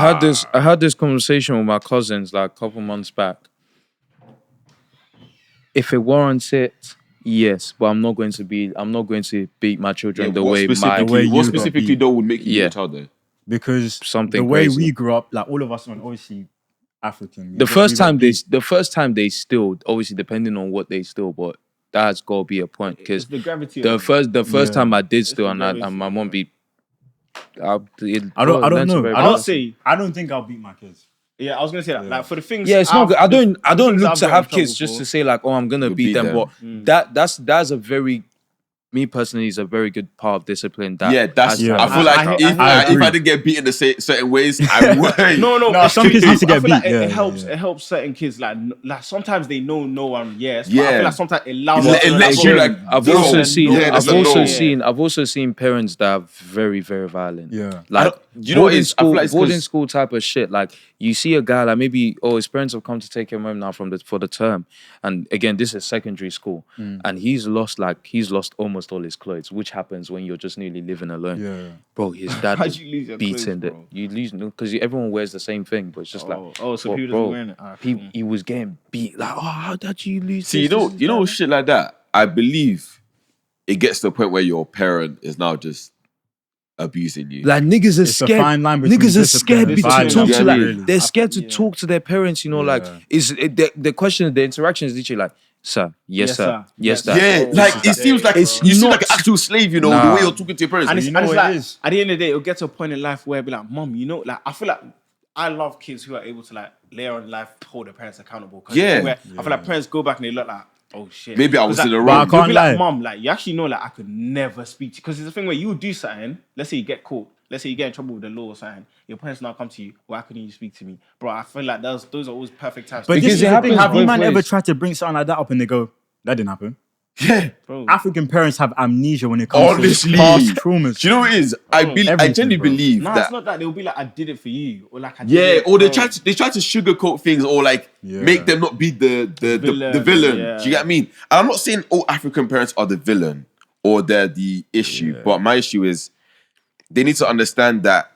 S5: had this conversation with my cousins like a couple months back. If it warrants it, yes, but I'm not going to beat my children the way
S2: what specifically though would make you be a child though?
S3: Because
S5: Something
S3: the way
S5: crazy.
S3: we grew up, like all of us, are obviously African.
S5: The first time they steal, obviously depending on what they steal, but that's gotta be a point, because
S4: It's the gravity.
S5: the
S4: of it.
S5: first time I did steal
S4: the
S5: and
S4: gravity,
S5: my mom beat.
S3: I don't know. I don't think I'll beat my kids.
S4: Yeah, I was gonna say that. Like for the things,
S5: Yeah, it's not good. I don't
S4: things
S5: look
S4: I've
S5: to
S4: got in
S5: have
S4: trouble
S5: kids just
S4: for.
S5: to say like, oh, I'm gonna beat them. But that's a very, me personally, is a very good part of discipline. That
S2: Yeah, that's.
S3: Yeah.
S2: I feel like if I didn't get beaten in certain ways, I would.
S4: No,
S3: some kids need to get
S4: I feel like
S3: beat.
S4: it helps. It helps certain kids. Like sometimes they know no one. Yes, but I
S2: Yeah.
S4: feel like sometimes it allows.
S2: It
S4: them to
S2: lets
S4: go,
S2: you, like,
S5: I've
S2: no.
S5: also seen,
S2: Yeah, that's
S5: I've also seen parents that are very, very violent.
S3: Yeah.
S5: like
S2: you know what it is? I feel like it's 'cause-
S5: boarding school type of shit. Like you see a guy like maybe his parents have come to take him home now for the term, and again this is secondary school, and he's lost almost all his clothes, which happens when you're just newly living alone.
S3: Yeah.
S5: Bro, his dad
S4: How'd
S5: was
S4: you lose your
S5: beating
S4: clothes,
S5: it.
S4: bro?
S5: You lose because everyone wears the same thing, but it's just like
S4: so
S5: but
S4: people
S5: bro,
S4: just wearing it. Alright, cool.
S5: he was getting beat. Like, oh, how did you lose?
S2: See,
S5: this,
S2: you know shit like that. I believe it gets to the point where your parent is now just abusing you.
S5: Like niggas are
S3: It's a
S5: scared.
S3: fine line between
S5: Niggas are
S3: discipline
S5: scared
S3: and
S5: to
S3: violence.
S5: talk to
S2: Yeah,
S5: like
S2: really.
S5: they're scared to talk to their parents. You know, like the question, the interaction is literally like, sir, yes, sir, yes, dad.
S2: Yeah, like it seems like
S5: It's
S2: you seem
S5: not-
S2: like an actual slave. You know the
S5: Nah.
S2: way you're talking to your parents.
S4: And it's,
S3: you know
S4: and it's
S3: what it
S4: like,
S3: is.
S4: at the end of the day, it'll get to a point in life where it'll be like, mom, you know, like I feel like I love kids who are able to like later on in life hold their parents accountable. 'Cause
S2: Yeah.
S4: where I feel like parents go back and they look like, oh shit.
S2: Maybe I was in the
S3: But I
S2: wrong.
S3: can't
S4: You'll be
S3: lie.
S4: like, mom, like you actually know, like I could never speak to you, because it's the thing where you would do something. Let's say you get caught. Let's say you get in trouble with the law or something. Your parents now come to you. Why couldn't you speak to me, bro? I feel like those are always perfect times.
S3: But
S5: Because
S3: this is
S5: it
S3: the thing.
S5: happens
S3: Have you
S5: both
S3: man ever
S5: ways.
S3: tried to bring something like that up and they go, that didn't happen?
S2: Yeah,
S4: bro.
S3: African parents have amnesia when it comes
S2: honestly,
S3: to past traumas.
S2: Do you know what it is? I
S3: everything,
S2: genuinely
S3: bro.
S2: believe
S4: Nah,
S2: that.
S4: it's not that. They'll be like, I did it for you, or like I did
S2: Yeah,
S4: it,
S2: or they
S4: bro.
S2: try to sugarcoat things or like make them not be the villain.
S4: yeah.
S2: Do you get what I mean? And I'm not saying all African parents are the villain or they're the issue, but my issue is they need to understand that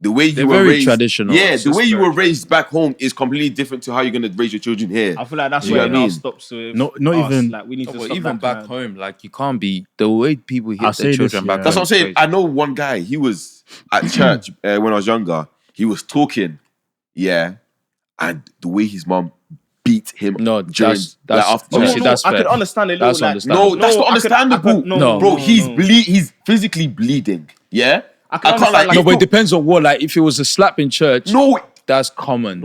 S2: the way you were
S5: very
S2: raised,
S5: traditional.
S2: yeah,
S5: It's
S2: the
S5: just
S2: way you
S5: very
S2: were raised back home is completely different to how you're gonna raise your children here.
S4: I feel like that's
S2: You
S4: where
S2: know
S4: it
S2: what I
S4: now
S2: mean?
S4: stops. With
S3: Not
S4: us.
S3: even-
S4: Like we need to
S5: But
S4: stop
S5: even
S4: that
S5: back
S4: kind of-
S5: home, like you can't be the way people hit
S3: I'll
S5: their
S3: say this,
S5: children back
S3: yeah.
S2: That's
S5: home.
S2: what I'm saying.
S5: is
S2: I
S5: crazy.
S2: know one guy. He was at church when I was younger. He was talking, yeah, and the way his mom beat him.
S5: No,
S2: during,
S5: that's
S2: after
S5: obviously
S2: church.
S5: that's
S4: I
S5: fair.
S4: could understand it.
S5: That's
S4: Like,
S5: understandable.
S2: No, that's not understandable.
S5: No.
S2: Bro, he's physically bleeding. Yeah,
S4: I can
S2: can't
S4: understand,
S5: No,
S4: like,
S5: but it depends on what. Like, if it was a slap in church,
S2: no,
S5: that's common.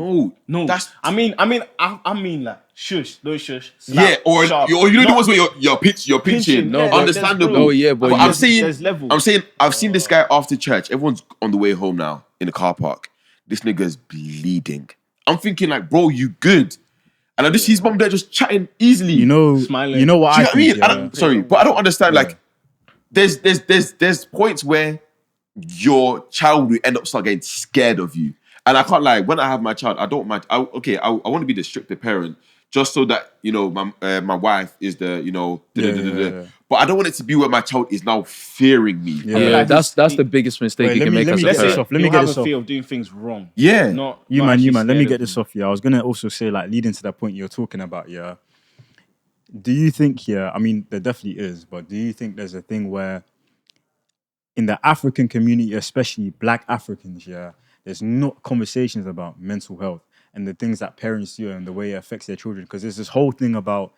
S2: no, that's
S4: I mean, like, shush, no shush.
S2: yeah,
S4: Slap,
S2: or
S4: sharp,
S2: you know the
S4: not
S2: ones where you're pinching.
S4: pinching.
S5: No,
S4: Yeah,
S5: but-
S2: understandable.
S5: Oh, yeah, but
S2: I'm
S5: you-
S2: saying,
S4: there's levels.
S2: I'm saying, I've seen this guy after church. Everyone's on the way home now in the car park. This nigga's bleeding. I'm thinking like, bro, you good? And I just see his mom there just chatting easily.
S3: You know,
S4: Smiling.
S3: you know what
S2: Do you
S3: I
S2: know what I mean?
S3: think,
S2: I
S3: yeah?
S2: don't, sorry, but I don't understand.
S3: Yeah.
S2: Like, there's points where your child will end up start getting scared of you. And I can't lie, when I have my child, I don't mind. I want to be the stricter parent just so that, you know, my wife is the, you know,
S3: Yeah.
S2: but I don't want it to be where my child is now fearing me.
S3: Yeah.
S5: Yeah,
S4: like
S5: that's the biggest mistake
S3: Wait,
S5: you
S3: let
S5: can
S3: me-
S5: make
S3: let
S5: as
S3: me
S5: a
S3: get this
S5: parent.
S3: off. Let me
S4: You'll
S3: get
S4: have
S3: this
S4: a
S3: off.
S4: fear of doing things wrong.
S2: Yeah.
S4: Not
S3: You
S4: not
S3: man,
S4: actually
S3: let me
S4: scared
S3: get
S4: of
S3: this
S4: them.
S3: off. Yeah, I was gonna also say, like, leading to that point you're talking about. Yeah, do you think? Yeah, I mean, there definitely is, but do you think there's a thing where, in the African community, especially Black Africans, yeah, there's not conversations about mental health and the things that parents do and the way it affects their children? Because there's this whole thing about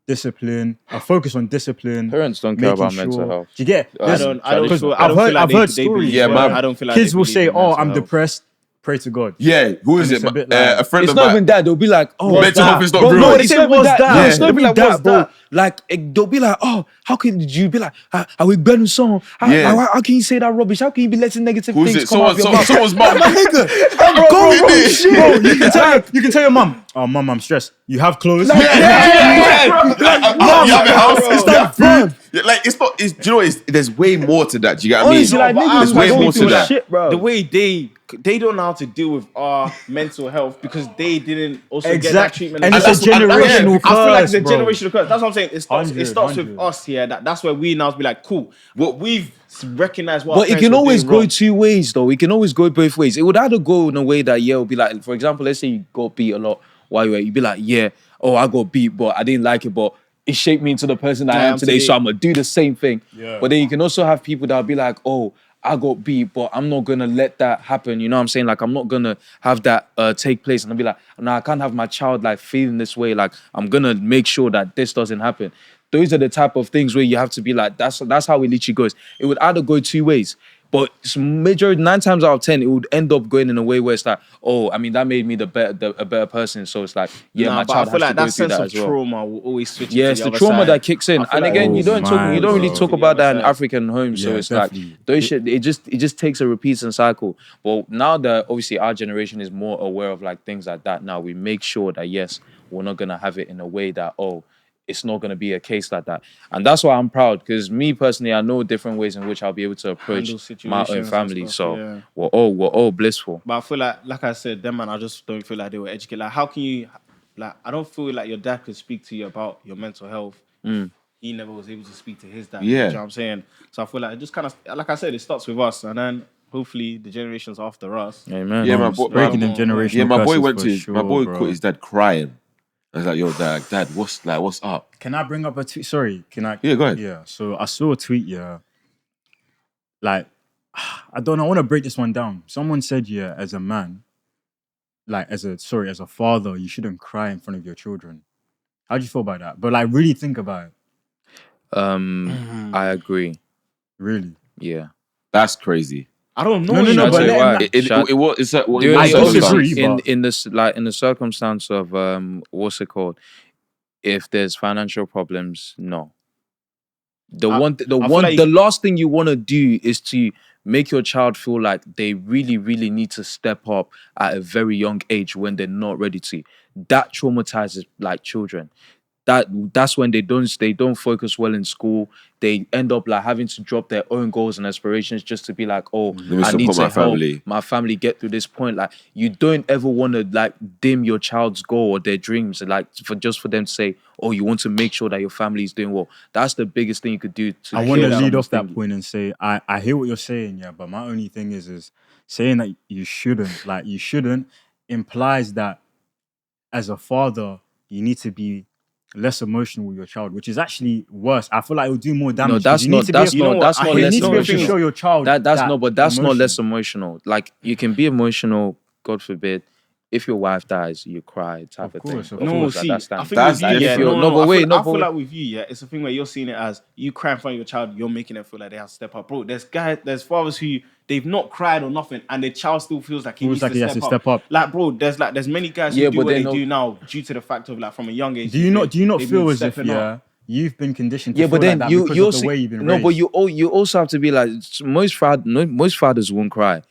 S3: discipline, a focus on discipline.
S5: Parents don't care
S3: making
S5: about mental health.
S3: Do you get?
S5: I
S3: There's-
S5: don't-
S4: I don't
S5: Because
S4: feel.
S3: I've heard
S4: they
S3: stories.
S4: believe-
S2: Yeah, man.
S4: I don't feel like
S3: Kids
S4: they
S3: will
S4: believe
S3: say,
S4: in
S3: "Oh,
S4: mental
S3: I'm
S4: health.
S3: depressed. Pray to God."
S2: Yeah, who is
S3: And
S2: it?
S3: it's a bit like-
S2: A friend
S5: It's
S2: of
S5: not
S2: mine.
S5: even that. They'll be like, oh,
S2: Mental health is not
S5: bro,
S2: real.
S5: no,
S2: They
S5: it's
S3: say,
S5: not even
S3: "What's
S5: that.
S3: that?"
S5: No,
S2: Yeah.
S5: it's not even
S3: They'll be
S5: like,
S3: like,
S5: what's
S3: "Bro."
S5: that? Like, they'll be like, oh, how can you be like, are we burning song?
S2: Yeah.
S5: How can you say that rubbish? How can you be letting negative
S2: Who's
S5: things
S2: it?
S5: come out of your mouth?
S2: Someone's mom.
S5: My nigga,
S3: Bro,
S2: Shit.
S3: bro, you can tell your mum. Oh, mum, I'm stressed. You have clothes.
S2: You have a house.
S5: bro.
S2: It's that food. Yeah, like it's not. It's, do you know? There's way more to that. Do you get what I mean?
S5: Honestly, like,
S4: but
S5: niggas
S2: there's
S5: like,
S2: way
S5: don't
S2: more
S5: feel
S2: to that.
S5: shit, bro.
S4: The way they don't know how to deal with our mental health because they didn't also get that
S3: Exact-
S4: treatment.
S3: and
S4: as
S3: it's
S4: well.
S3: a generational
S4: I feel like
S3: curse,
S4: it's a
S3: bro.
S4: generational curse. That's what I'm saying. It starts
S3: 100.
S4: with us here. That's where we now be like, cool. What we've recognized what.
S5: But it can always go two ways, though. It can always go both ways. It would either go in a way that, yeah, it'll be like, for example, let's say you got beat a lot while you were, you'd be like, yeah, oh, I got beat, but I didn't like it, but it shaped me into the person that I am today, so I'm gonna do the same thing.
S3: Yeah.
S5: But then you can also have people that'll be like, oh, I got beat, but I'm not gonna let that happen. You know what I'm saying? Like, I'm not gonna have that take place. And I'll be like, no, I can't have my child like feeling this way. Like, I'm gonna make sure that this doesn't happen. Those are the type of things where you have to be like, that's how it literally goes. It would either go two ways. But majority 9 times out of 10, it would end up going in a way where it's like, oh, I mean, that made me a better person. So it's like, yeah, my
S4: But
S5: child
S4: I feel
S5: has
S4: like
S5: to go
S4: that
S5: through
S4: sense
S5: that
S4: of
S5: as well.
S4: trauma will always switch.
S5: Yeah,
S4: to
S5: it's the
S4: other
S5: trauma
S4: side.
S5: that kicks in,
S4: I feel
S5: and
S4: like
S5: again,
S3: Oh
S5: you don't
S3: my
S5: really
S3: God.
S5: talk
S4: To the
S5: about
S4: other
S5: that in
S4: side.
S5: African homes. So
S3: Yeah,
S5: it's
S3: definitely.
S5: like those shit. It just takes a repeating cycle. But now that obviously our generation is more aware of like things like that, now we make sure that yes, we're not gonna have it in a way that it's not going to be a case like that. And that's why I'm proud, because me personally, I know different ways in which I'll be able to approach
S4: Handle
S5: my own
S4: situations and
S5: family.
S4: stuff,
S5: So
S4: yeah.
S5: we're all blissful.
S4: But I feel like I said, them man, I just don't feel like they were educated. Like, how can you, like, I don't feel like your dad could speak to you about your mental health. He never was able to speak to his dad.
S2: Yeah.
S4: You know what I'm saying? So I feel like it just kind of, like I said, it starts with us, and then hopefully the generations after us.
S5: Amen.
S2: Yeah,
S3: Breaking them generational
S2: my boy
S3: curses
S2: went
S3: for
S2: to
S3: sure,
S2: my boy
S3: bro.
S2: caught his dad crying. I was like, yo, dad, what's up?
S3: Can I bring up a tweet? Sorry, can I?
S2: Yeah, go ahead.
S3: Yeah, so I saw a tweet, yeah. Like, I don't know, I want to break this one down. Someone said, yeah, as a man, like, as a father, you shouldn't cry in front of your children. How do you feel about that? But, like, really think about it.
S5: I agree.
S3: Really.
S5: Yeah.
S2: That's crazy.
S4: I don't know.
S3: No,
S4: you know,
S3: but
S5: I'll tell you
S3: let
S5: why.
S3: him-
S2: It was. It's a,
S5: Do you
S3: I
S5: know
S3: disagree, but-
S5: in the circumstance of what's it called? If there's financial problems, no. The last thing you want to do is to make your child feel like they really, really need to step up at a very young age when they're not ready to. That traumatizes like children. That's when they don't focus well in school. They end up like having to drop their own goals and aspirations just to be like, oh,
S2: me
S5: I need
S2: support
S5: to
S2: my
S5: help
S2: family.
S5: my family get through this point. Like, you don't ever want to like dim your child's goal or their dreams, like for them to say, oh, you want to make sure that your family is doing well. That's the biggest thing you could do.
S3: I want to
S5: kill
S3: lead off
S5: someone's
S3: that point and say, I hear what you're saying, yeah, but my only thing is saying that you shouldn't implies that as a father, you need to be less emotional with your child, which is actually worse. I feel like it will do more damage.
S5: No, that's
S3: You
S5: not.
S3: need to
S5: That's
S3: be,
S5: not. That's not
S3: you
S5: less
S3: need to be able to
S5: emotional.
S3: show your child
S5: That's not. But that's not
S3: emotion.
S5: less emotional. Like, you can be emotional. God forbid.
S1: if your wife dies, you cry type of
S3: course,
S1: thing.
S3: of
S1: Of
S4: No,
S1: course,
S4: see,
S1: that's
S4: I think
S2: That's
S4: with you, yeah,
S2: different.
S1: No, but wait,
S4: I
S1: but
S4: feel
S1: wait.
S4: like with you, yeah, it's a thing where you're seeing it as you cry in front of your child, you're making it feel like they have to step up, bro. There's fathers who they've not cried or nothing, and their child still feels like he
S3: Feels
S4: needs
S3: like
S4: to
S3: he has to step up.
S4: Like, bro, there's many guys
S1: Yeah,
S4: who do
S1: but
S4: what
S1: they
S4: they
S1: know-
S4: do now due to the fact of like from a young age.
S3: Do you not
S4: they've
S3: feel
S4: been
S3: as if
S4: stepping up.
S3: you've been conditioned to
S1: Yeah,
S3: feel
S1: but then
S3: like that
S1: you
S3: because of
S1: also
S3: the way you've been
S1: no,
S3: raised?
S1: but you also have to be like most fathers won't cry.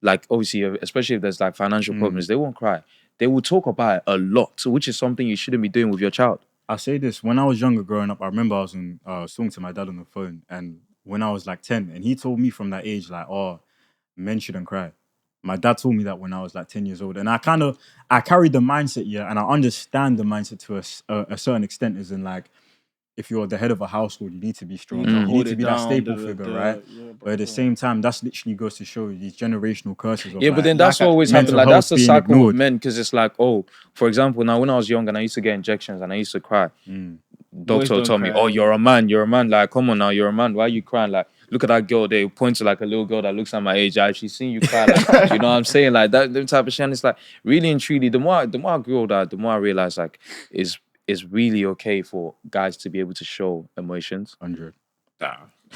S1: Like obviously, especially if there's like financial problems, they won't cry. They will talk about it a lot, which is something you shouldn't be doing with your child.
S3: I say this, when I was younger growing up, I remember I was talking to my dad on the phone, and when I was like 10, and he told me from that age, like, oh, men shouldn't cry. My dad told me that when I was like 10 years old. And I carried the mindset, yeah, and I understand the mindset to a certain extent, as in like, if you're the head of a household, you need to be strong.
S4: need to
S3: You
S4: hold
S3: need to
S4: it
S3: be that
S4: down,
S3: staple figure, right?
S4: yeah,
S3: But at the same time, that's literally goes to show these generational curses of
S1: Yeah, but
S3: like,
S1: then that's what always happened.
S3: mental
S1: Like
S3: health
S1: that's the
S3: being
S1: cycle
S3: ignored.
S1: with men because it's like, oh, for example, now when I was young and I used to get injections and I used to cry,
S4: Boys
S1: doctor
S4: don't
S1: told me,
S4: cry.
S1: "Oh, you're a man. You're a man. Like, come on now, you're a man. Why are you crying? Like, look at that girl. They point to like a little girl that looks at my age. I actually seen you cry. Like, you know what I'm saying? Like that type of shit. And it's like really and truly, the more I grew older, the more I realized like it's really okay for guys to be able to show emotions.
S3: 100.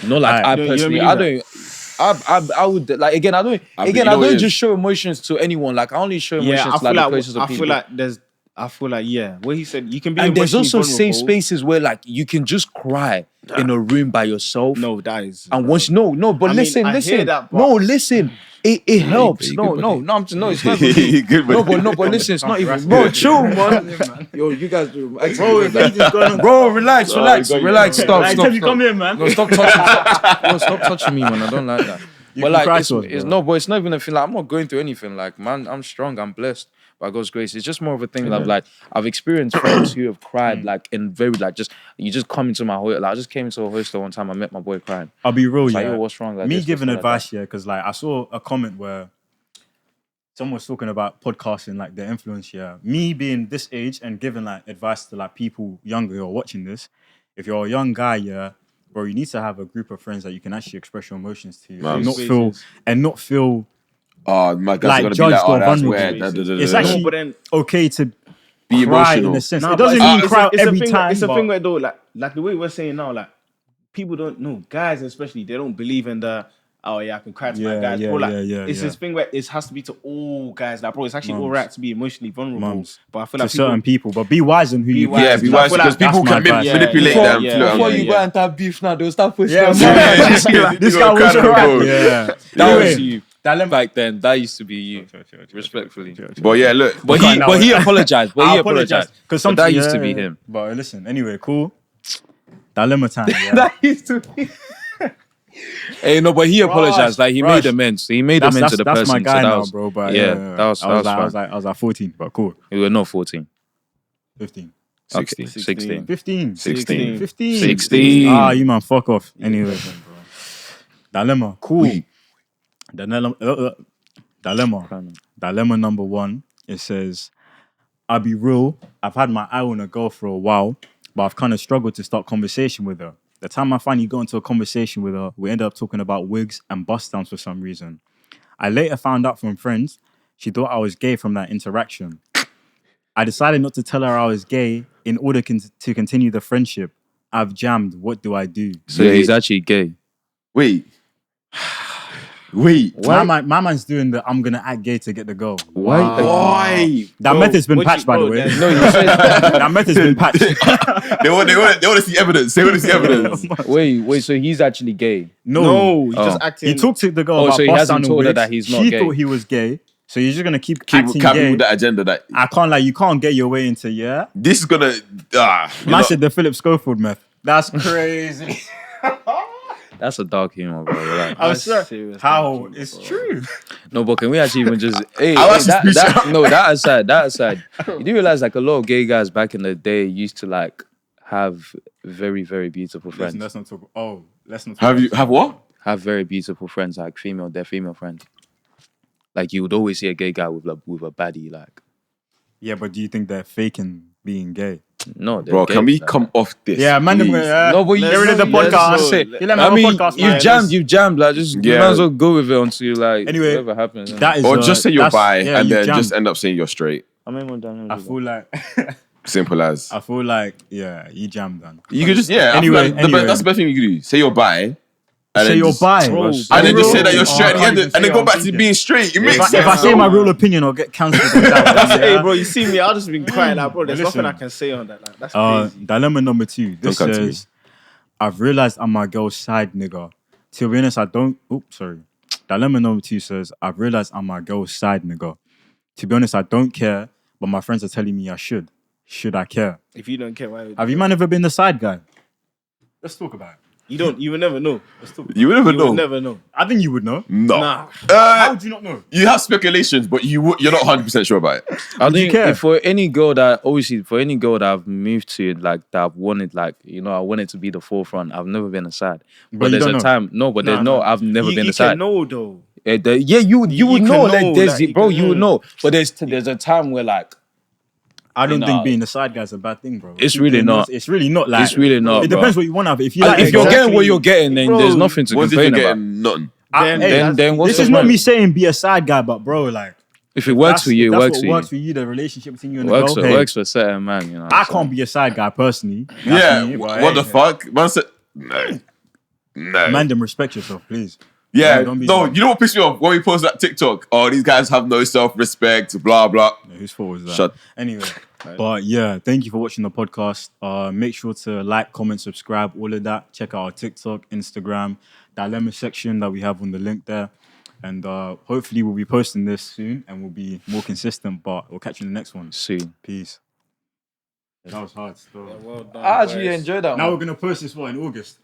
S1: Not like I
S4: You don't
S1: personally,
S4: believe
S1: I
S4: that?
S1: don't. I would like again. I don't.
S2: I
S1: Again,
S2: you
S1: I
S2: know what it
S1: don't
S2: is?
S1: just show emotions to anyone. Like I only show
S4: Yeah,
S1: emotions to like the closest of
S4: I
S1: people.
S4: feel like yeah. What he said, you can be
S1: And there's
S4: emotionally
S1: also safe
S4: vulnerable.
S1: spaces where like you can just cry in a room by yourself.
S4: No, that is.
S1: And once but
S4: I mean,
S1: listen,
S4: I
S1: listen.
S4: hear that, but-
S1: No, listen. It helps.
S2: you
S1: No,
S2: good,
S1: no,
S2: buddy.
S1: no, no, it's not even me.
S2: Good, buddy.
S1: No, but listen, it's not even
S3: Harass
S1: bro,
S3: me.
S1: chill, man. Yo, you guys do
S3: Bro,
S1: bro, relax,
S2: got you.
S1: relax, stop,
S3: Like,
S1: stop,
S3: Tim, you come here, man.
S1: No, stop touching, no, stop touching me, man. I don't like that.
S3: You
S1: But
S3: can
S1: like,
S3: cry
S1: it's
S3: to us,
S1: it's
S3: bro.
S1: no, but it's not even a thing. Like, I'm not going through anything. Like, man, I'm strong. I'm blessed by God's grace. It's just more of a thing of like I've experienced friends who have cried like in very like just you just come into my hostel. Like, I just came into a hostel one time. I met my boy crying.
S3: I'll be real,
S1: It's like,
S3: yeah.
S1: yo, what's wrong? Like
S3: Me
S1: this,
S3: giving
S1: what's like
S3: advice, yeah, because like I saw a comment where someone was talking about podcasting, like the influence, yeah. Me being this age and giving like advice to like people younger who are watching this. If you're a young guy, yeah, bro, you need to have a group of friends that you can actually express your emotions to,
S2: Man.
S3: and not feel
S2: Oh, my guys
S3: like
S2: are gonna be
S3: judged
S2: like,
S3: or
S2: oh, that's
S3: vulnerable.
S2: weird.
S3: It's
S4: No,
S3: actually
S4: but then
S3: okay to
S2: Be
S3: cry in
S2: emotional.
S3: a sense.
S4: No,
S3: It doesn't
S4: but
S3: mean
S4: it's
S3: cry
S4: a
S3: every
S4: thing,
S3: time.
S4: It's a
S3: but
S4: thing where though, like the way we're saying now, like people don't know, guys especially, they don't believe in the oh yeah, I can cry to my
S3: Yeah,
S4: guys,
S3: yeah,
S4: bro. Like
S3: yeah,
S4: it's
S3: yeah.
S4: this thing where it has to be to all guys. Like, bro, it's actually
S3: Mums.
S4: all right to be emotionally vulnerable.
S3: Mums.
S4: But I feel
S3: to
S4: like
S3: certain people, but be wise on who you
S4: wise.
S2: Yeah,
S3: please.
S2: be
S4: I
S2: wise
S4: feel
S2: because
S4: like
S2: people
S3: that's
S2: can
S3: my advice.
S2: manipulate
S4: Yeah,
S2: them.
S4: yeah,
S2: flirt on
S1: Before
S2: them.
S1: you go and have beef now, they'll start pushing.
S3: Yeah,
S1: us.
S3: man. This guy was
S2: Kind of
S3: right.
S2: both.
S3: Yeah.
S1: That was
S3: Anyway,
S1: you.
S3: Dilemma.
S1: Back then, that used to be you. Respectfully.
S2: But yeah, look.
S1: But he apologized. But he apologized.
S3: Because
S1: But that used to be him.
S3: But listen, anyway, cool. Dilemma time. Yeah.
S1: That used to be. Hey, no, but he apologized. Like he made amends. He made amends to the
S3: that's
S1: person.
S3: my guy
S1: so that
S3: now,
S1: was,
S3: bro. But
S1: yeah,
S3: yeah,
S1: that was
S3: I was
S1: fine.
S3: like 14, but cool.
S1: We were not 14.
S3: 15.
S2: 16.
S1: 16.
S3: 15.
S2: 16.
S3: 15.
S1: 16.
S3: Ah, you man, fuck off. Anyway, dilemma. Cool.
S2: Oui.
S3: Dilemma number 1. It says, I'll be real. I've had my eye on a girl for a while, but I've kind of struggled to start conversation with her. The time I finally got into a conversation with her, we ended up talking about wigs and bust downs for some reason. I later found out from friends she thought I was gay from that interaction. I decided not to tell her I was gay in order to continue the friendship. I've jammed. What do I do?
S1: So he's actually gay.
S2: Wait. Wait.
S3: My man's doing the I'm gonna act gay to get the girl.
S2: Why?
S3: That method's been patched, by the way.
S1: No, you said
S3: That method's been patched.
S2: They want to see evidence. They want to see evidence.
S1: wait. So he's actually gay.
S3: No,
S4: he just acting.
S3: he talked to the girl
S1: Oh,
S3: about
S1: so he
S3: bust
S1: hasn't
S3: down
S1: told her
S3: wigs.
S1: that he's not
S3: She
S1: gay.
S3: thought he was gay, so you're just gonna keep
S2: Keep
S3: acting
S2: camping
S3: gay.
S2: with that agenda that
S3: You can't get your way into
S2: this is gonna.
S3: Man said the Philip Schofield method. That's crazy.
S1: That's a dark humor, bro. Like,
S3: I'm sorry.
S4: serious.
S3: How? It's true.
S1: no, but can we actually even just that aside? You do realize like a lot of gay guys back in the day used to like have very, very beautiful friends.
S3: Let's not talk. Oh, let's not.
S2: Have what?
S1: Have very beautiful friends, like their female friends. Like you would always see a gay guy with a baddie, like.
S3: Yeah, but do you think they're faking being gay?
S5: No, they're
S2: Bro,
S5: gay,
S2: can we
S5: like
S2: come
S5: that.
S2: off this?
S3: Yeah, man.
S2: please?
S5: No, but
S3: Get rid of the
S5: let's
S3: podcast.
S5: say-
S3: You let me
S5: I
S3: have a
S5: mean,
S3: podcast,
S5: you
S3: man.
S5: jammed. Like, just you
S2: Yeah.
S5: might as well go with it until like
S3: Anyway,
S5: whatever happens.
S3: That is,
S2: Or just say you're bi
S3: yeah,
S2: and
S3: you've
S2: then
S3: jammed.
S2: just end up saying you're straight.
S3: I feel like,
S2: Simple as.
S3: yeah, you jammed, man.
S2: You could just, yeah.
S3: Anyway,
S2: that's the best thing you can do. Say you're bi. And
S3: Say
S2: then
S3: you're
S2: just-
S3: bi,
S4: Bro,
S2: And then just say that you're
S3: Oh,
S2: straight at the
S3: I
S2: end
S3: can't
S2: and then
S3: even
S2: go
S3: say
S2: back
S3: I'm
S2: to being straight. It makes
S3: If
S2: sense.
S3: I say my real opinion, I'll get cancelled.
S4: Hey, bro, you see me? I'll just be quiet. Like, bro, there's
S3: Listen.
S4: nothing I can say on that. Like, that's crazy.
S3: Dilemma number 2. This
S2: Don't come to me.
S3: says, I've realized I'm my girl's side nigga. To be honest, I don't. Oops, sorry. Dilemma number 2 says, I've realized I'm my girl's side nigga. To be honest, I don't care, but my friends are telling me I should. Should I care?
S4: If you don't care, why would
S3: Have you man ever been the side guy? Let's talk about it.
S4: you don't? You will never know.
S3: Let's talk.
S2: You would never
S4: You will
S2: know.
S4: never know.
S3: I think you would know.
S2: No.
S4: Nah.
S3: How would you not know?
S2: You have speculations, but you're not 100% sure about it.
S5: I
S3: Would you
S5: think
S3: care?
S5: if for any girl that I've moved to, like that I've wanted, like I wanted to be the forefront. I've never been aside. But
S3: you
S5: there's
S3: don't
S5: a
S3: know.
S5: time. No, but there's I've never
S4: You
S5: been
S4: can
S5: aside.
S4: know though.
S5: Yeah, you would
S4: You
S5: know.
S4: can
S5: Like
S4: know,
S5: there's
S4: like, you
S5: bro,
S4: can
S5: you would
S4: know.
S5: know. But there's a time where like
S3: I don't
S5: know,
S3: think being the side guy is a bad thing, bro.
S5: It's
S3: Keep
S5: really
S3: being
S5: not.
S3: It's really not. Like,
S5: It's really not,
S3: It
S5: bro.
S3: depends what you want out of it. If you like,
S5: if you're
S4: Exactly.
S5: getting what you're getting, then
S4: Bro,
S5: there's nothing to
S2: What if you're
S5: complain about.
S2: getting nothing?
S5: Then what's
S3: this
S5: the
S3: is not
S5: point?
S3: me saying be a side guy, but bro, like
S5: If it works for you, it
S3: that's
S5: works
S3: what
S5: for you.
S3: works for you. The relationship between you and the
S5: Works
S3: girl.
S5: for
S3: Hey,
S5: works for a certain man. You know.
S3: I can't be a side guy personally. That's
S2: Yeah,
S3: me, but
S2: what
S3: hey,
S2: the fuck? Man said, no.
S3: Man, them respect yourself, please.
S2: Yeah,
S3: No, don't be
S2: no,
S3: dumb.
S2: you know what pissed me off? When we post that TikTok, oh, these guys have no self-respect, blah, blah.
S3: Yeah, whose fault was that?
S2: Shut.
S3: Anyway, but yeah, thank you for watching the podcast. Make sure to like, comment, subscribe, all of that. Check out our TikTok, Instagram, dilemma section that we have on the link there. And hopefully we'll be posting this soon and we'll be more consistent. But we'll catch you in the next one.
S5: Soon.
S3: Peace. Yeah, that was hard. Still.
S4: Well done,
S5: I actually
S4: boys.
S5: enjoyed that.
S3: Now
S5: one.
S3: we're gonna post this in August.